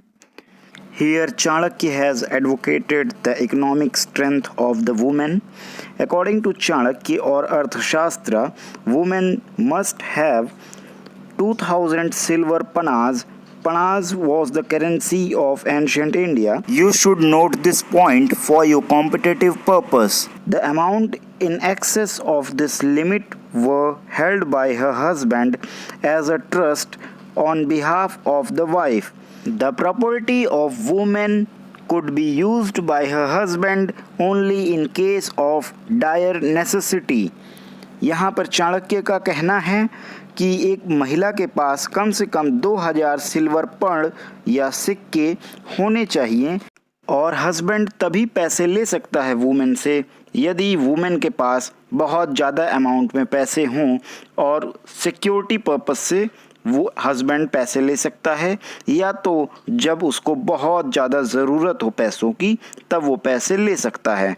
Here Chanakya has advocated the economic strength of the woman. According to Chanakya or Arthashastra, women must have 2000 silver panas. Panas was the currency of ancient India. You should note this point for your competitive purpose. The amount in excess of this limit were held by her husband as a trust on behalf of the wife. The property of woman could be used by her husband only in case of dire necessity. यहाँ पर चाणक्य का कहना है कि एक महिला के पास कम से कम 2000 सिल्वर पर्ण या सिक्के होने चाहिए, और हस्बैंड तभी पैसे ले सकता है वुमेन से यदि वुमेन के पास बहुत ज़्यादा अमाउंट में पैसे हों, और सिक्योरिटी पर्पस से वो हस्बैंड पैसे ले सकता है, या तो जब उसको बहुत ज़्यादा ज़रूरत हो पैसों की तब वो पैसे ले सकता है।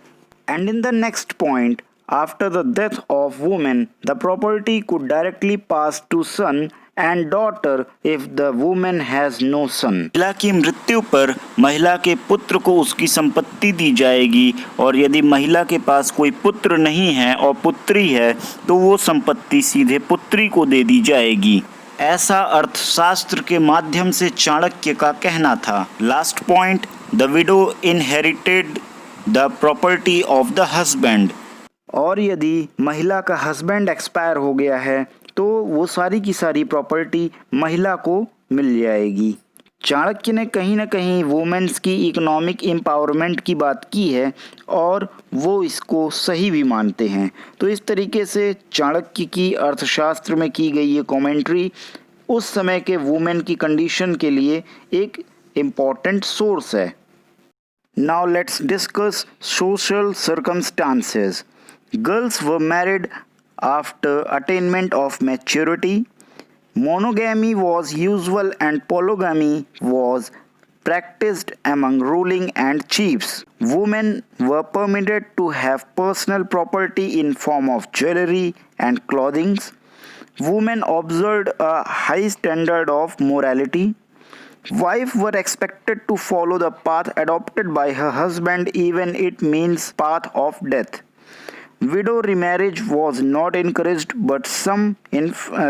And in the next point, after the death of woman, the property could directly pass to son and daughter if the woman has no son. महिला की मृत्यु पर महिला के पुत्र को उसकी संपत्ति दी जाएगी, और यदि महिला के पास कोई पुत्र नहीं है और पुत्री है तो वो संपत्ति सीधे पुत्री को दे दी जाएगी। ऐसा अर्थशास्त्र के माध्यम से चाणक्य का कहना था। Last point, the widow inherited the property of the husband. और यदि महिला का हस्बैंड एक्सपायर हो गया है तो वो सारी की सारी प्रॉपर्टी महिला को मिल जाएगी। चाणक्य ने कहीं ना कहीं वुमेन्स की इकोनॉमिक एम्पावरमेंट की बात की है और वो इसको सही भी मानते हैं। तो इस तरीके से चाणक्य की अर्थशास्त्र में की गई ये कमेंट्री उस समय के वुमेन की कंडीशन के लिए एक इम्पॉर्टेंट सोर्स है। Now let's discuss social circumstances. Girls were married after attainment of maturity. Monogamy was usual and polygamy was practiced among ruling and chiefs. Women were permitted to have personal property in form of jewelry and clothing. Women observed a high standard of morality. Wives were expected to follow the path adopted by her husband even it means path of death. Widow remarriage was not encouraged, but some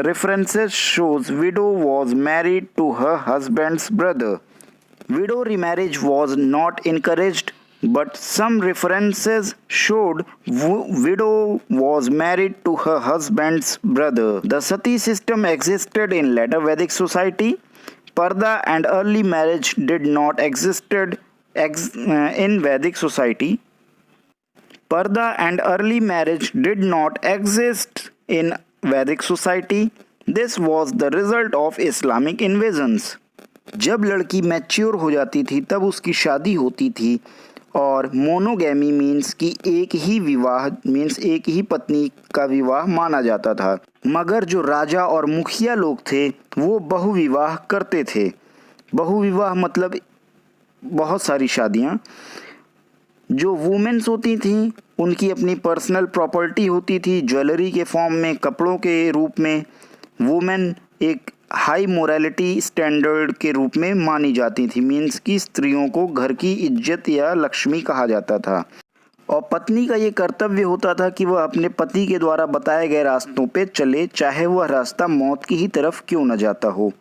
references shows widow was married to her husband's brother. Widow remarriage was not encouraged, but some references showed widow was married to her husband's brother. The Sati system existed in later Vedic society. Parda and early marriage did not existed in Vedic society. Parda and early marriage did not exist in Vedic society. This was the result of Islamic invasions. जब लड़की mature हो जाती थी तब उसकी शादी होती थी और मोनोगैमी मीन्स कि एक ही विवाह मीन्स एक ही पत्नी का विवाह माना जाता था। मगर जो राजा और मुखिया लोग थे वो बहुविवाह करते थे। बहुविवाह मतलब बहुत सारी शादियाँ। जो वुमेन्स होती थीं उनकी अपनी पर्सनल प्रॉपर्टी होती थी ज्वेलरी के फॉर्म में, कपड़ों के रूप में। वुमेन एक हाई मोरालिटी स्टैंडर्ड के रूप में मानी जाती थी, मीन्स कि स्त्रियों को घर की इज्जत या लक्ष्मी कहा जाता था। और पत्नी का ये कर्तव्य होता था कि वह अपने पति के द्वारा बताए गए रास्तों पे चले, चाहे वह रास्ता मौत की ही तरफ क्यों न जाता हो।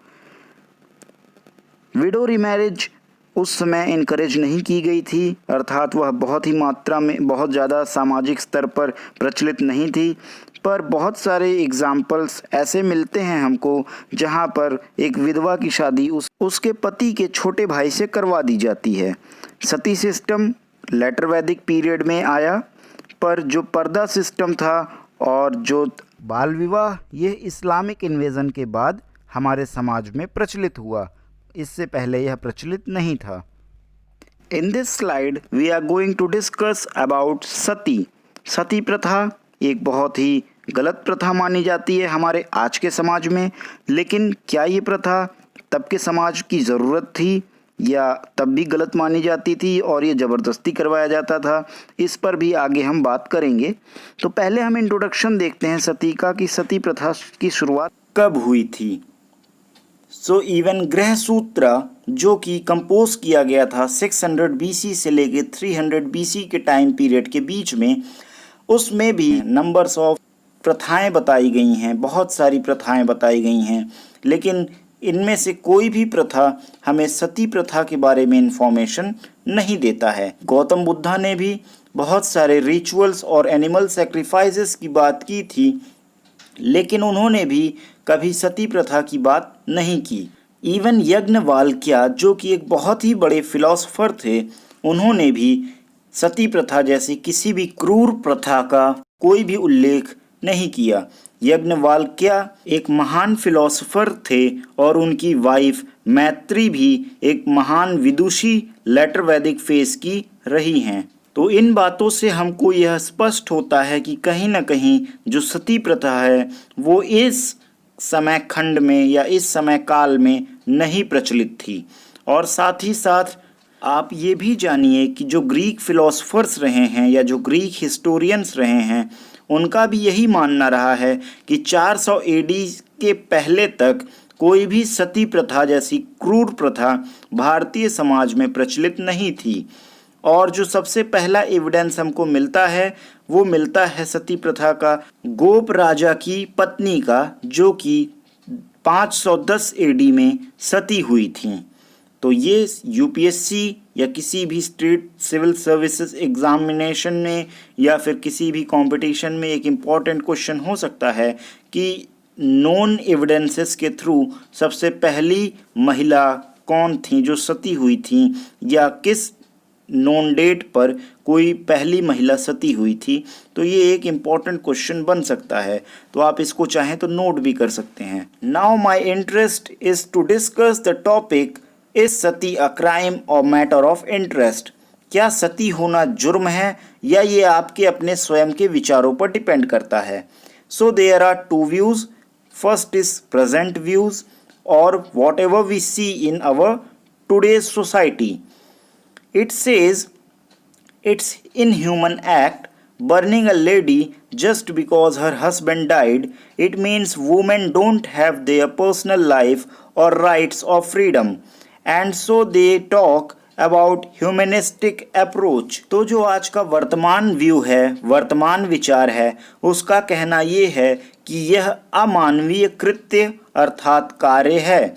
विडो रीमैरिज उस समय इनकरेज नहीं की गई थी, अर्थात वह बहुत ही मात्रा में बहुत ज़्यादा सामाजिक स्तर पर प्रचलित नहीं थी। पर बहुत सारे एग्जाम्पल्स ऐसे मिलते हैं हमको जहां पर एक विधवा की शादी उसके पति के छोटे भाई से करवा दी जाती है। सती सिस्टम लेटर वैदिक पीरियड में आया, पर जो पर्दा सिस्टम था और जो बाल विवाह ये इस्लामिक इन्वेजन के बाद हमारे समाज में प्रचलित हुआ। इससे पहले यह प्रचलित नहीं था। In this slide we are going to discuss about Sati. Sati प्रथा एक बहुत ही गलत प्रथा मानी जाती है हमारे आज के समाज में, लेकिन क्या ये प्रथा तब के समाज की ज़रूरत थी या तब भी गलत मानी जाती थी और ये ज़बरदस्ती करवाया जाता था, इस पर भी आगे हम बात करेंगे। तो पहले हम इंट्रोडक्शन देखते हैं सती का कि सती प्रथा की शुरुआत कब हुई थी। सो इवन ग्रह सूत्र जो कि कंपोज किया गया था 600 BC से लेके 300 BC के टाइम पीरियड के बीच में, उसमें भी नंबर्स ऑफ प्रथाएं बताई गई हैं, बहुत सारी प्रथाएं बताई गई हैं, लेकिन इनमें से कोई भी प्रथा हमें सती प्रथा के बारे में इंफॉर्मेशन नहीं देता है। गौतम बुद्धा ने भी बहुत सारे रिचुअल्स और एनिमल सेक्रीफाइसेस की बात की थी, लेकिन उन्होंने भी कभी सती प्रथा की बात नहीं की। इवन यज्ञवाल्क्य जो कि एक बहुत ही बड़े फिलोसोफर थे, उन्होंने भी सती प्रथा जैसी किसी भी क्रूर प्रथा का कोई भी उल्लेख नहीं किया। यज्ञवाल्क्य एक महान फिलोसोफर थे और उनकी वाइफ मैत्री भी एक महान विदुषी लेटर वैदिक फेज की रही हैं। तो इन बातों से हमको यह स्पष्ट होता है कि कहीं ना कहीं जो सती प्रथा है वो इस समय खंड में या इस समय काल में नहीं प्रचलित थी। और साथ ही साथ आप ये भी जानिए कि जो ग्रीक फिलोसोफर्स रहे हैं या जो ग्रीक हिस्टोरियंस रहे हैं, उनका भी यही मानना रहा है कि 400 AD के पहले तक कोई भी सती प्रथा जैसी क्रूर प्रथा भारतीय समाज में प्रचलित नहीं थी। और जो सबसे पहला एविडेंस हमको मिलता है वो मिलता है सती प्रथा का गोप राजा की पत्नी का, जो कि 510 AD में सती हुई थी। तो ये UPSC या किसी भी स्टेट सिविल सर्विसेज एग्जामिनेशन में या फिर किसी भी कंपटीशन में एक इम्पॉर्टेंट क्वेश्चन हो सकता है कि नॉन एविडेंसेस के थ्रू सबसे पहली महिला कौन थी जो सती हुई थी, या किस नॉन डेट पर कोई पहली महिला सती हुई थी। तो ये एक इम्पॉर्टेंट क्वेश्चन बन सकता है, तो आप इसको चाहें तो नोट भी कर सकते हैं। Now my interest is to discuss the topic, is sati a crime और मैटर ऑफ इंटरेस्ट। क्या सती होना जुर्म है, या ये आपके अपने स्वयं के विचारों पर डिपेंड करता है। So there are two views, first is present views, और whatever we see in our today's society. It says it's inhuman act burning a lady just because her husband died. It means women don't have their personal life or rights or freedom. And so they talk about humanistic approach. तो जो आज का वर्तमान view है, वर्तमान विचार है, उसका कहना ये है कि यह अमानवीय कृत्य अर्थात कार्य है।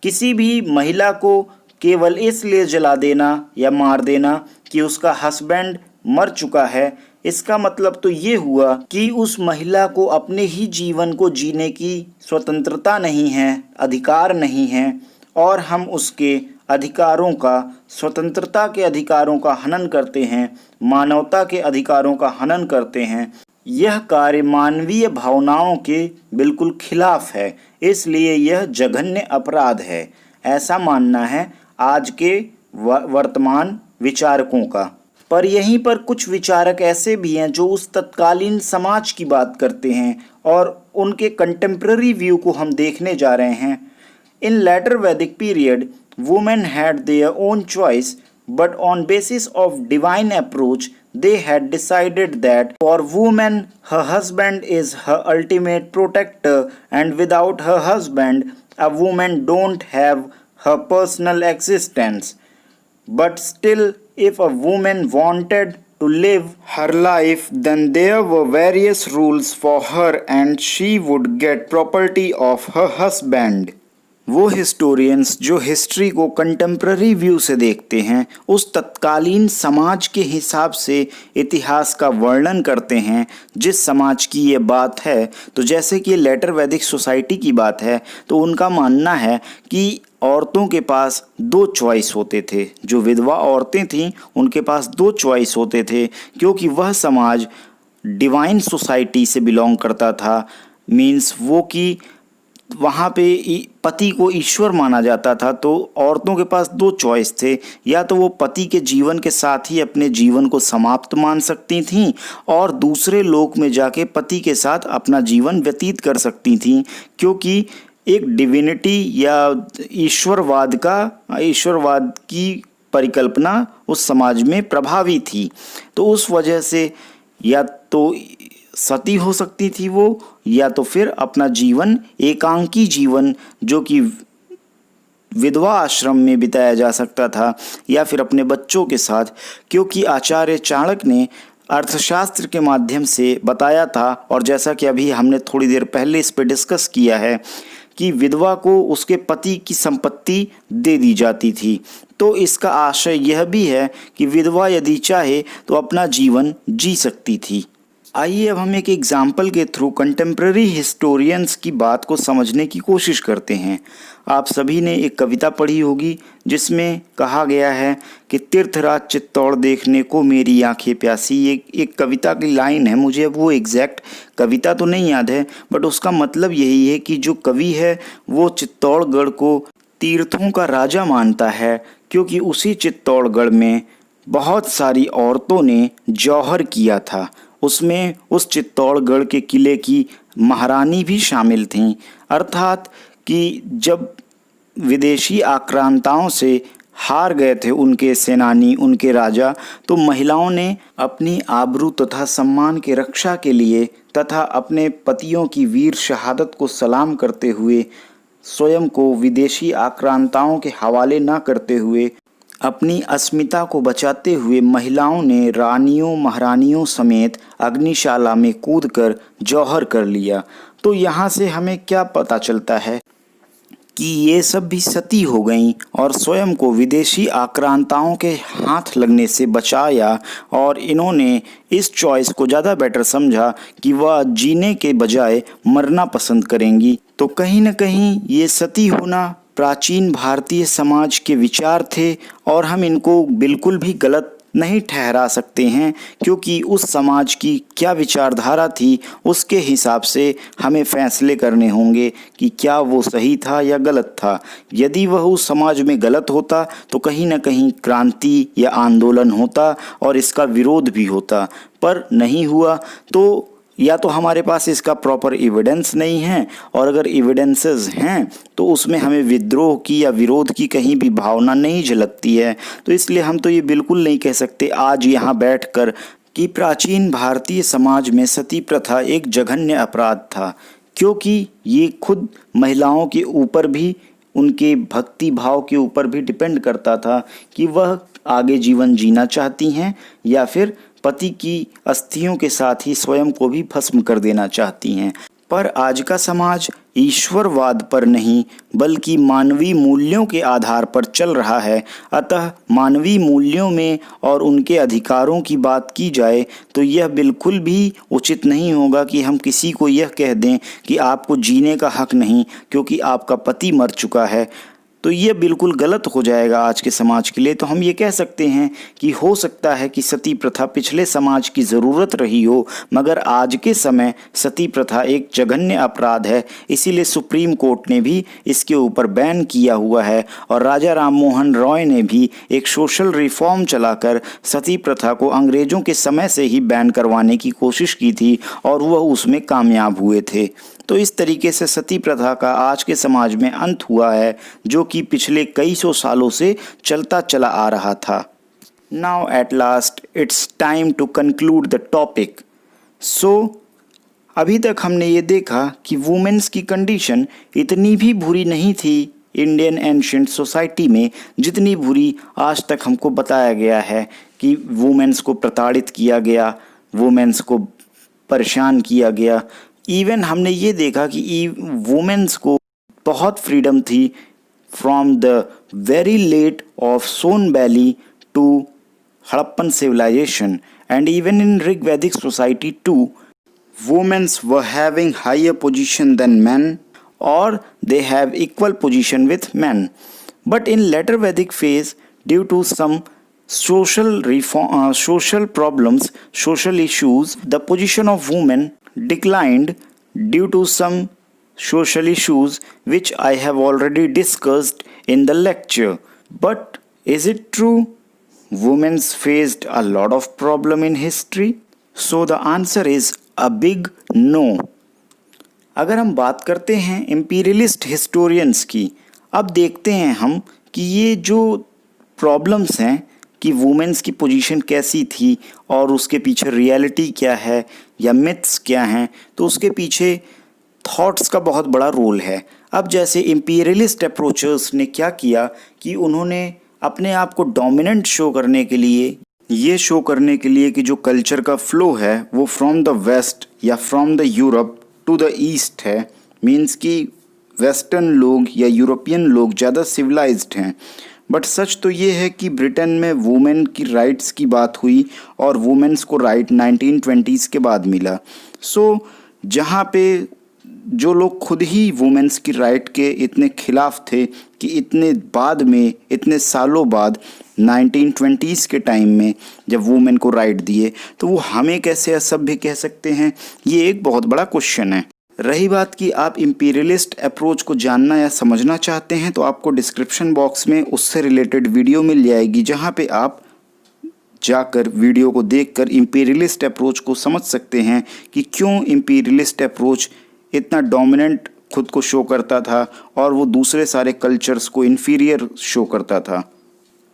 किसी भी महिला को केवल इसलिए जला देना या मार देना कि उसका हस्बैंड मर चुका है, इसका मतलब तो ये हुआ कि उस महिला को अपने ही जीवन को जीने की स्वतंत्रता नहीं है, अधिकार नहीं है, और हम उसके अधिकारों का, स्वतंत्रता के अधिकारों का हनन करते हैं, मानवता के अधिकारों का हनन करते हैं। यह कार्य मानवीय भावनाओं के बिल्कुल खिलाफ है, इसलिए यह जघन्य अपराध है, ऐसा मानना है आज के वर्तमान विचारकों का। पर यहीं पर कुछ विचारक ऐसे भी हैं जो उस तत्कालीन समाज की बात करते हैं, और उनके कंटेम्प्रेरी व्यू को हम देखने जा रहे हैं। इन letter Vedic period women had their own choice, but on basis of divine approach they had decided that for woman her husband is her ultimate protector, and without her husband a woman don't have her personal existence. But still, if a woman wanted to live her life, then there were various rules for her and she would get property of her husband. वो historians जो history को contemporary view से देखते हैं, उस तत्कालीन समाज के हिसाब से इतिहास का वर्णन करते हैं जिस समाज की ये बात है। तो जैसे कि लेटर वैदिक सोसाइटी की बात है, तो उनका मानना है कि औरतों के पास दो चॉइस होते थे। जो विधवा औरतें थीं उनके पास दो चॉइस होते थे, क्योंकि वह समाज डिवाइन सोसाइटी से बिलोंग करता था। मीन्स वो कि वहाँ पे पति को ईश्वर माना जाता था। तो औरतों के पास दो चॉइस थे, या तो वो पति के जीवन के साथ ही अपने जीवन को समाप्त मान सकती थीं, और दूसरे लोक में जाके पति के साथ अपना जीवन व्यतीत कर सकती थीं, क्योंकि एक डिविनिटी या ईश्वरवाद की परिकल्पना उस समाज में प्रभावी थी। तो उस वजह से या तो सती हो सकती थी वो, या तो फिर अपना जीवन, एकांकी जीवन जो कि विधवा आश्रम में बिताया जा सकता था, या फिर अपने बच्चों के साथ। क्योंकि आचार्य चाणक्य ने अर्थशास्त्र के माध्यम से बताया था, और जैसा कि अभी हमने थोड़ी देर पहले इस पर डिस्कस किया है, कि विधवा को उसके पति की संपत्ति दे दी जाती थी। तो इसका आशय यह भी है कि विधवा यदि चाहे तो अपना जीवन जी सकती थी। आइए अब हम एक एग्जाम्पल के थ्रू कंटेम्प्रेरी हिस्टोरियंस की बात को समझने की कोशिश करते हैं। आप सभी ने एक कविता पढ़ी होगी जिसमें कहा गया है कि तीर्थराज चित्तौड़ देखने को मेरी आंखें प्यासी। ये एक कविता की लाइन है, मुझे वो एग्जैक्ट कविता तो नहीं याद है, बट उसका मतलब यही है कि जो कवि है वो चित्तौड़गढ़ को तीर्थों का राजा मानता है, क्योंकि उसी चित्तौड़गढ़ में बहुत सारी औरतों ने जौहर किया था। उसमें उस चित्तौड़गढ़ के किले की महारानी भी शामिल थीं। अर्थात कि जब विदेशी आक्रांताओं से हार गए थे उनके सेनानी, उनके राजा, तो महिलाओं ने अपनी आबरू तथा सम्मान की रक्षा के लिए तथा अपने पतियों की वीर शहादत को सलाम करते हुए, स्वयं को विदेशी आक्रांताओं के हवाले न करते हुए, अपनी अस्मिता को बचाते हुए महिलाओं ने रानियों महारानियों समेत अग्निशाला में कूदकर जौहर कर लिया। तो यहाँ से हमें क्या पता चलता है कि ये सब भी सती हो गईं और स्वयं को विदेशी आक्रांताओं के हाथ लगने से बचाया, और इन्होंने इस चॉइस को ज़्यादा बेटर समझा कि वह जीने के बजाय मरना पसंद करेंगी। तो कहीं न कहीं ये सती होना प्राचीन भारतीय समाज के विचार थे और हम इनको बिल्कुल भी गलत नहीं ठहरा सकते हैं, क्योंकि उस समाज की क्या विचारधारा थी उसके हिसाब से हमें फैसले करने होंगे कि क्या वो सही था या गलत था। यदि वह उस समाज में गलत होता तो कहीं ना कहीं क्रांति या आंदोलन होता और इसका विरोध भी होता, पर नहीं हुआ। तो या तो हमारे पास इसका प्रॉपर एविडेंस नहीं है, और अगर एविडेंसेस हैं तो उसमें हमें विद्रोह की या विरोध की कहीं भी भावना नहीं झलकती है। तो इसलिए हम तो ये बिल्कुल नहीं कह सकते आज यहाँ बैठकर कि प्राचीन भारतीय समाज में सती प्रथा एक जघन्य अपराध था, क्योंकि ये खुद महिलाओं के ऊपर भी, उनके भक्ति भाव के ऊपर भी डिपेंड करता था कि वह आगे जीवन जीना चाहती हैं या फिर पति की अस्थियों के साथ ही स्वयं को भी भस्म कर देना चाहती हैं। पर आज का समाज ईश्वरवाद पर नहीं बल्कि मानवीय मूल्यों के आधार पर चल रहा है। अतः मानवीय मूल्यों में और उनके अधिकारों की बात की जाए तो यह बिल्कुल भी उचित नहीं होगा कि हम किसी को यह कह दें कि आपको जीने का हक नहीं क्योंकि आपका पति मर चुका है। तो ये बिल्कुल गलत हो जाएगा आज के समाज के लिए। तो हम ये कह सकते हैं कि हो सकता है कि सती प्रथा पिछले समाज की ज़रूरत रही हो, मगर आज के समय सती प्रथा एक जघन्य अपराध है। इसीलिए सुप्रीम कोर्ट ने भी इसके ऊपर बैन किया हुआ है और राजा राम मोहन रॉय ने भी एक सोशल रिफॉर्म चलाकर सती प्रथा को अंग्रेज़ों के समय से ही बैन करवाने की कोशिश की थी और वह उसमें कामयाब हुए थे। तो इस तरीके से सती प्रथा का आज के समाज में अंत हुआ है, जो कि पिछले कई सौ सालों से चलता चला आ रहा था। Now at last it's time to conclude the topic. So अभी तक हमने ये देखा कि वुमेन्स की कंडीशन इतनी भी बुरी नहीं थी इंडियन एंशिएंट सोसाइटी में जितनी बुरी आज तक हमको बताया गया है कि वुमेन्स को प्रताड़ित किया गया, वुमेन्स को परेशान किया गया। इवन हमने ये देखा कि वुमेन्स को बहुत फ्रीडम थी from the very late of Son valley to Harappan civilisation and even in Rig-Vedic society too, women were having higher position than men or they have equal position with men. But in later Vedic phase, due to some social reform, social problems, social issues, the position of women declined due to some social issues which I have already discussed in the lecture. But is it true? Women faced a lot of problem in history? So the answer is a big no. अगर हम बात करते हैं imperialist historians की, अब देखते हैं हम कि ये जो प्रॉब्लम्स हैं कि वुमेन्स की पोजीशन कैसी थी और उसके पीछे रियलिटी क्या है या मिथ्स क्या हैं, तो उसके पीछे थॉट्स का बहुत बड़ा रोल है। अब जैसे इंपीरियलिस्ट अप्रोचर्स ने क्या किया कि उन्होंने अपने आप को डोमिनेंट शो करने के लिए, ये शो करने के लिए कि जो कल्चर का फ्लो है वो फ्रॉम द वेस्ट या from the Europe to the east है, मीन्स कि वेस्टर्न लोग या यूरोपियन लोग ज़्यादा सिविलाइज्ड हैं। बट सच तो ये है कि ब्रिटेन में वुमेन की राइट्स की बात हुई और वुमेन्स को राइट 1920s के बाद मिला। सो जहाँ पे जो लोग खुद ही वुमेन्स की राइट के इतने खिलाफ थे कि इतने बाद में, इतने सालों बाद 1920s के टाइम में जब वुमेन को राइट दिए, तो वो हमें कैसे असभ्य कह सकते हैं, ये एक बहुत बड़ा क्वेश्चन है। रही बात कि आप इंपीरियलिस्ट अप्रोच को जानना या समझना चाहते हैं तो आपको डिस्क्रिप्शन बॉक्स में उससे रिलेटेड वीडियो मिल जाएगी, जहाँ पे आप जाकर वीडियो को देखकर इंपीरियलिस्ट अप्रोच को समझ सकते हैं कि क्यों इंपीरियलिस्ट अप्रोच इतना डोमिनेंट खुद को शो करता था और वो दूसरे सारे कल्चर्स को इन्फीरियर शो करता था।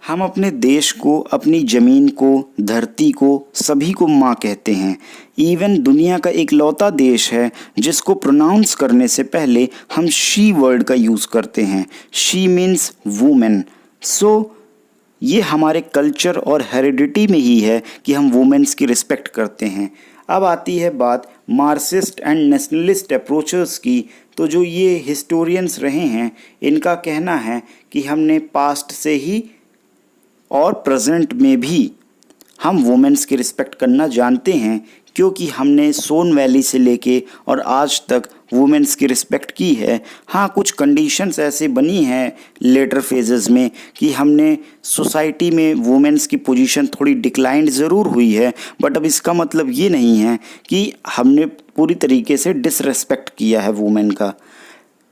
हम अपने देश को, अपनी ज़मीन को, धरती को, सभी को माँ कहते हैं। इवन दुनिया का एक लौता देश है जिसको प्रोनाउंस करने से पहले हम शी वर्ड का यूज़ करते हैं। She means women. सो ये हमारे कल्चर और हेरिडिटी में ही है कि हम वुमेन्स की रिस्पेक्ट करते हैं। अब आती है बात मार्क्सिस्ट एंड नेशनलिस्ट अप्रोचर्स की। तो जो ये हिस्टोरियंस रहे हैं, इनका कहना है कि हमने पास्ट से ही और प्रेजेंट में भी हम वुमेन्स की रिस्पेक्ट करना जानते हैं, क्योंकि हमने सोन वैली से लेके और आज तक वुमेन्स की रिस्पेक्ट की है। हाँ, कुछ कंडीशंस ऐसे बनी हैं लेटर फेजेस में कि हमने सोसाइटी में वुमेन्स की पोजीशन थोड़ी डिक्लाइंड ज़रूर हुई है, बट अब इसका मतलब ये नहीं है कि हमने पूरी तरीके से डिसरेस्पेक्ट किया है वुमेन का।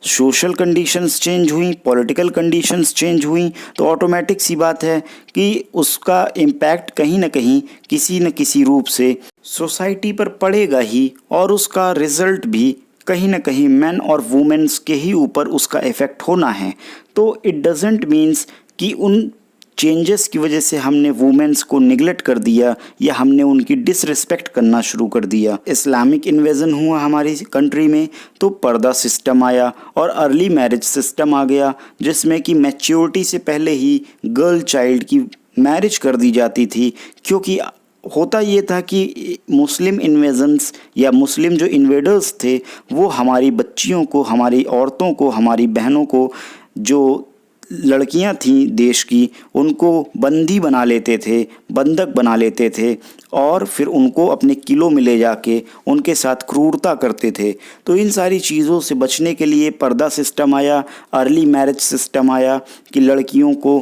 सोशल कंडीशंस चेंज हुई, पॉलिटिकल कंडीशंस चेंज हुई, तो ऑटोमेटिक सी बात है कि उसका इम्पैक्ट कहीं ना कहीं किसी न किसी रूप से सोसाइटी पर पड़ेगा ही, और उसका रिजल्ट भी कहीं ना कहीं मैन और वुमेन्स के ही ऊपर उसका इफ़ेक्ट होना है। तो इट डजेंट मीन्स कि उन चेंजेस की वजह से हमने वुमेन्स को निगलेक्ट कर दिया या हमने उनकी डिसरिस्पेक्ट करना शुरू कर दिया। इस्लामिक इन्वेजन हुआ हमारी कंट्री में तो पर्दा सिस्टम आया और अर्ली मैरिज सिस्टम आ गया, जिसमें कि मैच्योरिटी से पहले ही गर्ल चाइल्ड की मैरिज कर दी जाती थी। क्योंकि होता ये था कि मुस्लिम इन्वेजन्स या मुस्लिम जो इन्वेडर्स थे वो हमारी बच्चियों को, हमारी औरतों को, हमारी बहनों को, जो लड़कियां थीं देश की, उनको बंदी बना लेते थे, बंधक बना लेते थे और फिर उनको अपने किलों में ले जाके उनके साथ क्रूरता करते थे। तो इन सारी चीज़ों से बचने के लिए पर्दा सिस्टम आया, अर्ली मैरिज सिस्टम आया कि लड़कियों को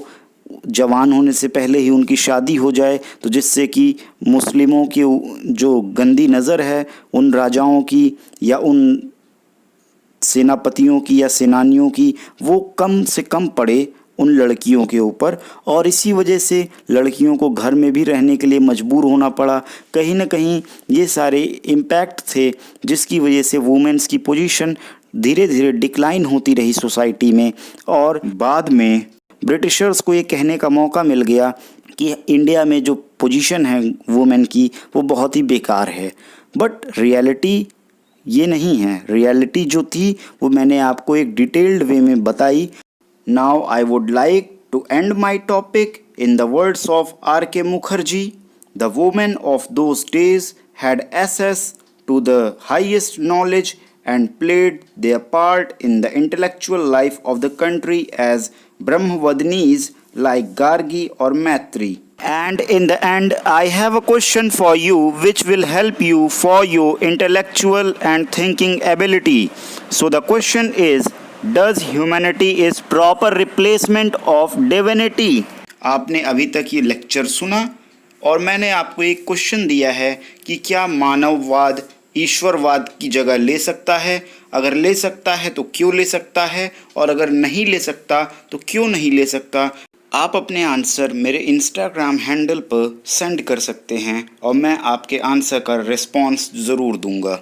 जवान होने से पहले ही उनकी शादी हो जाए, तो जिससे कि मुस्लिमों की जो गंदी नज़र है उन राजाओं की या उन सेनापतियों की या सेनानियों की, वो कम से कम पड़े उन लड़कियों के ऊपर। और इसी वजह से लड़कियों को घर में भी रहने के लिए मजबूर होना पड़ा। कहीं ना कहीं ये सारे इम्पैक्ट थे जिसकी वजह से वुमेन्स की पोजीशन धीरे धीरे डिक्लाइन होती रही सोसाइटी में। और बाद में ब्रिटिशर्स को ये कहने का मौका मिल गया कि इंडिया में जो पोजीशन है वुमेन की वो बहुत ही बेकार है। बट रियलिटी ये नहीं है। रियलिटी जो थी वो मैंने आपको एक डिटेल्ड वे में बताई। Now I would like to end my topic in the words of R.K. Mukherjee. The women of those days had access to the highest knowledge and played their part in the intellectual life of the country as Brahmavadinis like Gargi or Maitri. And in the end, I have a question for you which will help you for your intellectual and thinking ability. So the question is, does humanity is proper replacement of divinity? आपने अभी तक ये lecture सुना और मैंने आपको एक question दिया है कि क्या मानववाद ईश्वरवाद की जगह ले सकता है? अगर ले सकता है तो क्यों ले सकता है, और अगर नहीं ले सकता तो क्यों नहीं ले सकता? आप अपने आंसर मेरे इंस्टाग्राम हैंडल पर सेंड कर सकते हैं और मैं आपके आंसर का रिस्पॉन्स ज़रूर दूंगा।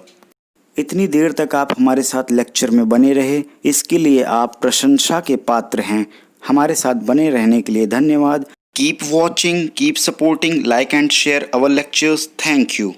इतनी देर तक आप हमारे साथ लेक्चर में बने रहे, इसके लिए आप प्रशंसा के पात्र हैं। हमारे साथ बने रहने के लिए धन्यवाद। Keep watching, keep supporting, like and share our lectures. Thank you.